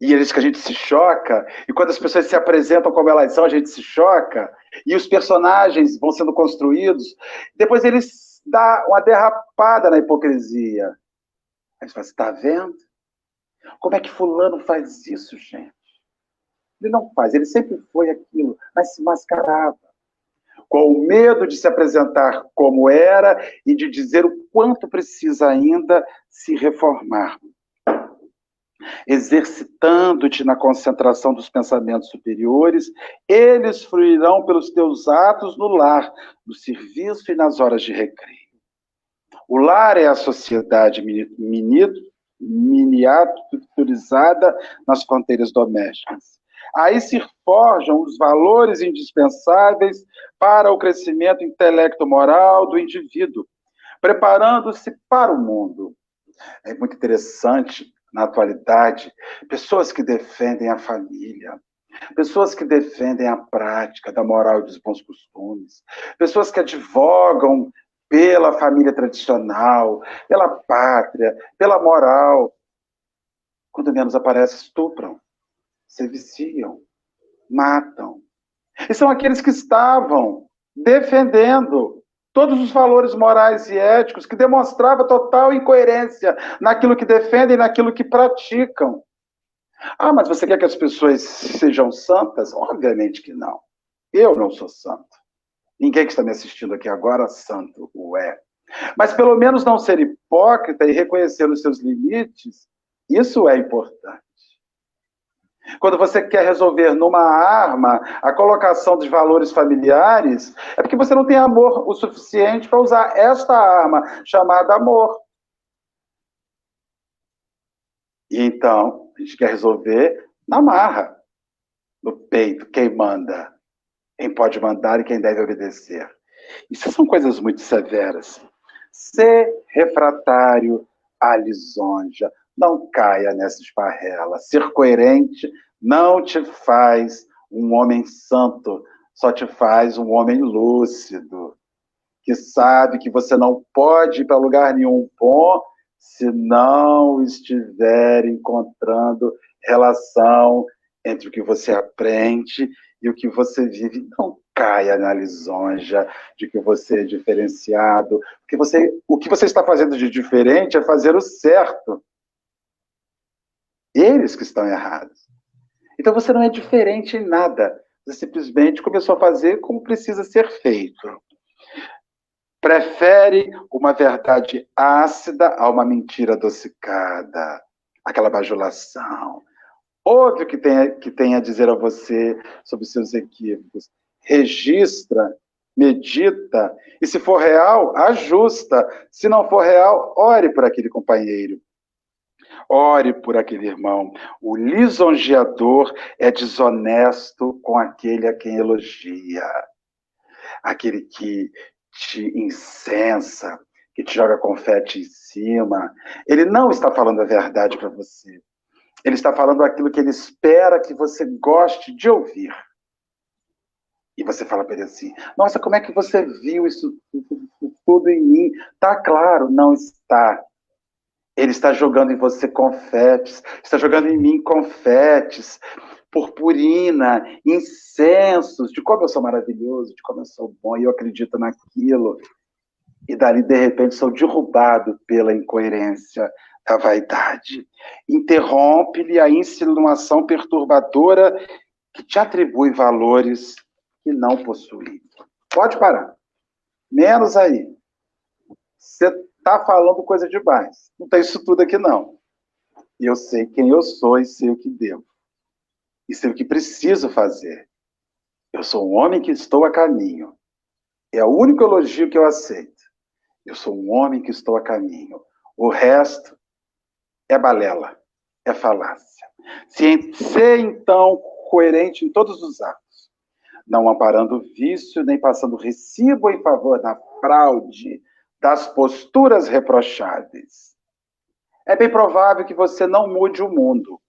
e é isso que a gente se choca, e quando as pessoas se apresentam como elas são, a gente se choca, e os personagens vão sendo construídos, depois eles dão uma derrapada na hipocrisia. Aí você fala, você está vendo? Como é que fulano faz isso, gente? Ele não faz, ele sempre foi aquilo, mas se mascarava. Com o medo de se apresentar como era e de dizer o quanto precisa ainda se reformar. Exercitando-te na concentração dos pensamentos superiores, eles fluirão pelos teus atos no lar, no serviço e nas horas de recreio. O lar é a sociedade miniaturizada nas fronteiras domésticas. Aí se forjam os valores indispensáveis para o crescimento intelecto-moral do indivíduo, preparando-se para o mundo. É muito interessante, na atualidade, pessoas que defendem a família, pessoas que defendem a prática da moral e dos bons costumes, pessoas que advogam pela família tradicional, pela pátria, pela moral. Quando menos aparece, estupram, se viciam, matam. E são aqueles que estavam defendendo todos os valores morais e éticos, que demonstrava total incoerência naquilo que defendem e naquilo que praticam. Ah, mas você quer que as pessoas sejam santas? Obviamente que não. Eu não sou santo. Ninguém que está me assistindo aqui agora, santo o é. Mas pelo menos não ser hipócrita e reconhecer os seus limites, isso é importante. Quando você quer resolver numa arma a colocação dos valores familiares, é porque você não tem amor o suficiente para usar esta arma, chamada amor. E então, a gente quer resolver na marra, no peito, quem manda, quem pode mandar e quem deve obedecer. Isso são coisas muito severas. Ser refratário à lisonja. Não caia nessa esparrela. Ser coerente não te faz um homem santo, só te faz um homem lúcido, que sabe que você não pode ir para lugar nenhum bom se não estiver encontrando relação entre o que você aprende e o que você vive. Não caia na lisonja de que você é diferenciado, porque o que você está fazendo de diferente é fazer o certo. Eles que estão errados. Então você não é diferente em nada. Você simplesmente começou a fazer como precisa ser feito. Prefere uma verdade ácida a uma mentira adocicada. Aquela bajulação. Ouve o que tem a dizer a você sobre seus equívocos. Registra, medita, e se for real, ajusta. Se não for real, ore por aquele companheiro. Ore por aquele irmão. O lisonjeador é desonesto com aquele a quem elogia. Aquele que te incensa, que te joga confete em cima. Ele não está falando a verdade para você. Ele está falando aquilo que ele espera que você goste de ouvir. E você fala para ele assim, nossa, como é que você viu isso tudo em mim? Tá claro, não está. Ele está jogando em você confetes, está jogando em mim confetes, purpurina, incensos, de como eu sou maravilhoso, de como eu sou bom, e eu acredito naquilo. E dali, de repente, sou derrubado pela incoerência da vaidade. Interrompe-lhe a insinuação perturbadora que te atribui valores que não possui. Pode parar. Menos aí. Você está falando coisa demais. Não tem isso tudo aqui, não. E eu sei quem eu sou e sei o que devo. E sei o que preciso fazer. Eu sou um homem que estou a caminho. É o único elogio que eu aceito. Eu sou um homem que estou a caminho. O resto é balela, é falácia. Ser, então, coerente em todos os atos, não amparando o vício, nem passando recibo em favor da fraude, das posturas reprocháveis. É bem provável que você não mude o mundo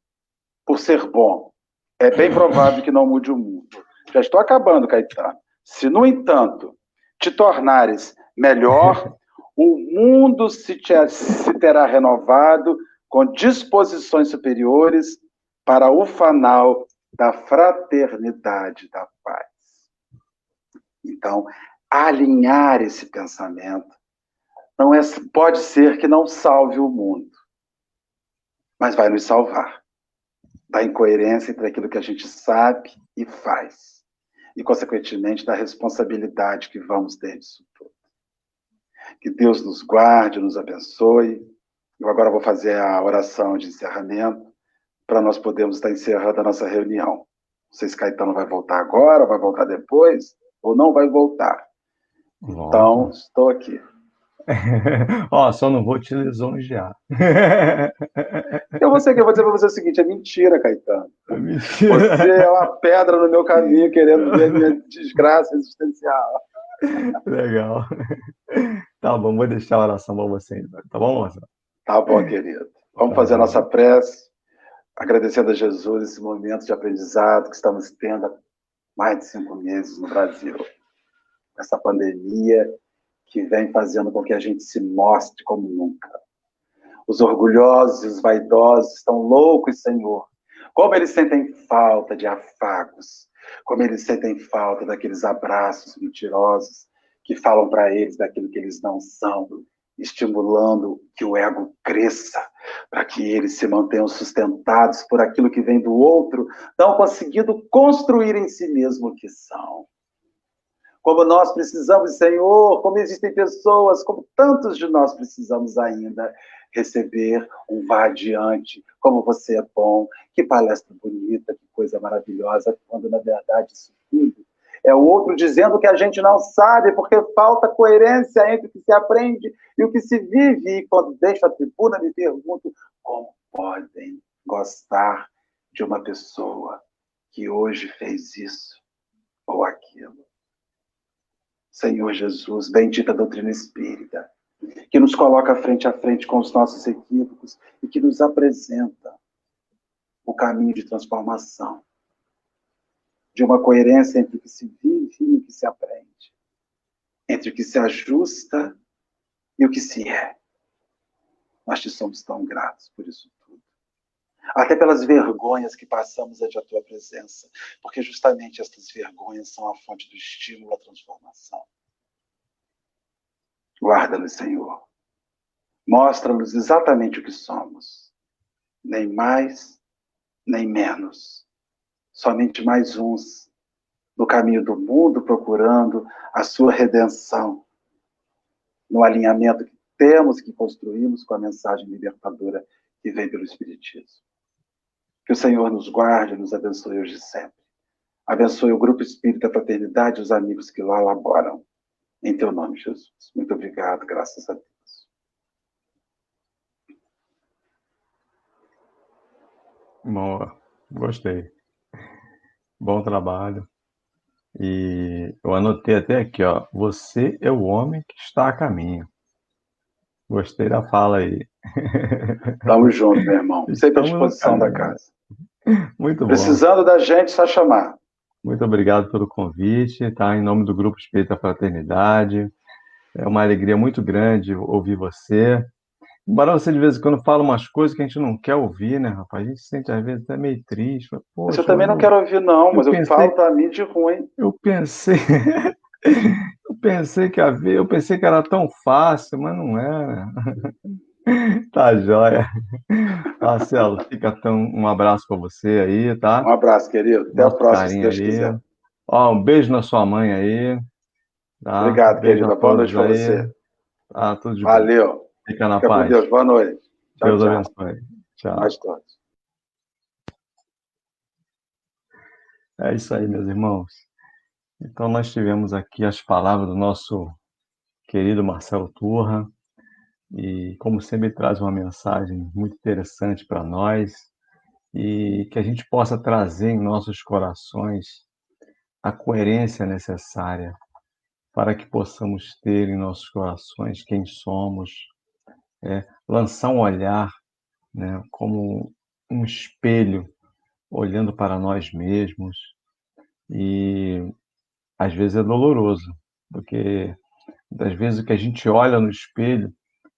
por ser bom. É bem provável que não mude o mundo. Já estou acabando, Caetano. Se, no entanto, te tornares melhor, o mundo se terá renovado com disposições superiores para o fanal da fraternidade da paz. Então, alinhar esse pensamento não é, pode ser que não salve o mundo, mas vai nos salvar da incoerência entre aquilo que a gente sabe e faz, e, consequentemente, da responsabilidade que vamos ter disso tudo. Que Deus nos guarde, nos abençoe. Eu agora vou fazer a oração de encerramento para nós podermos estar encerrando a nossa reunião. Não sei se Caetano vai voltar agora, vai voltar depois, ou não vai voltar. Então, estou aqui. Só não vou te lisonjear. Eu vou dizer para você o seguinte, é mentira, Caetano. É mentira. Você é uma pedra no meu caminho, querendo ver a minha desgraça existencial. Legal. Tá bom, vou deixar a oração para você. Tá bom, Marcelo? Tá bom, querido. Vamos fazer a nossa prece, agradecendo a Jesus esse momento de aprendizado que estamos tendo há mais de 5 meses no Brasil. Essa pandemia que vem fazendo com que a gente se mostre como nunca. Os orgulhosos e os vaidosos estão loucos, Senhor. Como eles sentem falta de afagos, como eles sentem falta daqueles abraços mentirosos que falam para eles daquilo que eles não são, estimulando que o ego cresça, para que eles se mantenham sustentados por aquilo que vem do outro, não conseguindo construir em si mesmo o que são. Como nós precisamos, Senhor, como existem pessoas, como tantos de nós precisamos ainda receber um vá adiante, como você é bom, que palestra bonita, que coisa maravilhosa, quando na verdade isso tudo é o outro dizendo que a gente não sabe, porque falta coerência entre o que se aprende e o que se vive. E quando deixo a tribuna, me pergunto como podem gostar de uma pessoa que hoje fez isso ou aquilo. Senhor Jesus, bendita doutrina espírita, que nos coloca frente a frente com os nossos equívocos e que nos apresenta o caminho de transformação, de uma coerência entre o que se vive e o que se aprende, entre o que se ajusta e o que se é. Nós te somos tão gratos por isso tudo. Até pelas vergonhas que passamos ante a tua presença, porque justamente estas vergonhas são a fonte do estímulo à transformação. Guarda-nos, Senhor. Mostra-nos exatamente o que somos. Nem mais, nem menos. Somente mais uns no caminho do mundo procurando a sua redenção, no alinhamento que temos, que construímos com a mensagem libertadora que vem pelo Espiritismo. Que o Senhor nos guarde e nos abençoe hoje e sempre. Abençoe o Grupo Espírita Fraternidade e os amigos que lá laboram. Em teu nome, Jesus. Muito obrigado, graças a Deus. Bom, gostei. Bom trabalho. E eu anotei até aqui, ó. Você é o homem que está a caminho. Gostei da fala aí. Tamo junto, meu irmão. Sempre à disposição da casa. Muito bom. Precisando da gente, só chamar. Muito obrigado pelo convite, tá? Em nome do Grupo Espírita Fraternidade. É uma alegria muito grande ouvir você. embora você de vez em quando fala umas coisas que a gente não quer ouvir, né, rapaz? A gente se sente às vezes até meio triste. Fala, Mas eu poxa, também mas não quero ouvir, não, eu mas eu falo pensei, para mim de ruim. eu pensei, eu pensei que era tão fácil, mas não era. Tá joia. Marcelo, fica tão, um abraço para você aí, Um tá? abraço, querido. Até o Nosso próximo, se carinho Deus aí. quiser. Ó, um beijo na sua mãe aí, tá? Obrigado, Beijo a querida. Boa noite todos para aí. você. Tá, tudo de bom. Valeu. Fica na Fica com paz. Deus. Boa noite. Tchau, Deus tchau. abençoe. Tchau. Nós todos. É isso aí, meus irmãos. Então, nós tivemos aqui as palavras do nosso querido Marcelo Turra, e, como sempre, traz uma mensagem muito interessante para nós, e que a gente possa trazer em nossos corações a coerência necessária para que possamos ter em nossos corações quem somos, lançar um olhar, né, como um espelho, olhando para nós mesmos, e às vezes é doloroso, porque das vezes o que a gente olha no espelho,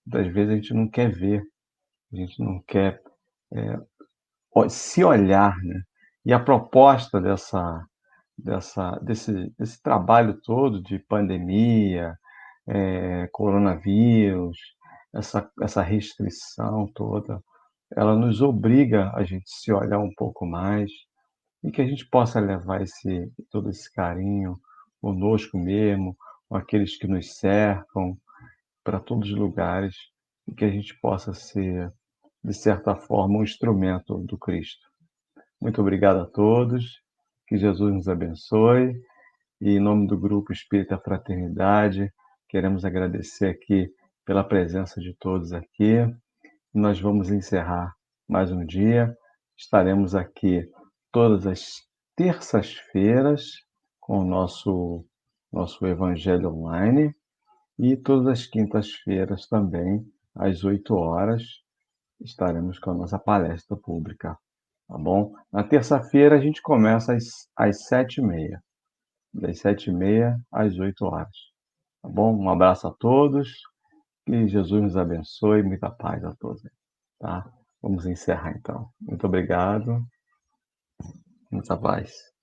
das vezes a gente não quer ver, a gente não quer se olhar, né? E a proposta desse trabalho todo de pandemia, coronavírus, essa restrição toda, ela nos obriga a gente se olhar um pouco mais e que a gente possa levar todo esse carinho conosco mesmo, com aqueles que nos cercam, para todos os lugares, e que a gente possa ser, de certa forma, um instrumento do Cristo. Muito obrigado a todos, que Jesus nos abençoe, e em nome do Grupo Espírita Fraternidade, queremos agradecer aqui pela presença de todos aqui. Nós vamos encerrar mais um dia, estaremos aqui todas as terças-feiras com o nosso Evangelho Online, e todas as quintas-feiras também, às 8 horas, estaremos com a nossa palestra pública, tá bom? Na terça-feira a gente começa às 7h30, das 7h30 às 8 horas, tá bom? Um abraço a todos, que Jesus nos abençoe, muita paz a todos, tá? Vamos encerrar então. Muito obrigado, muita paz.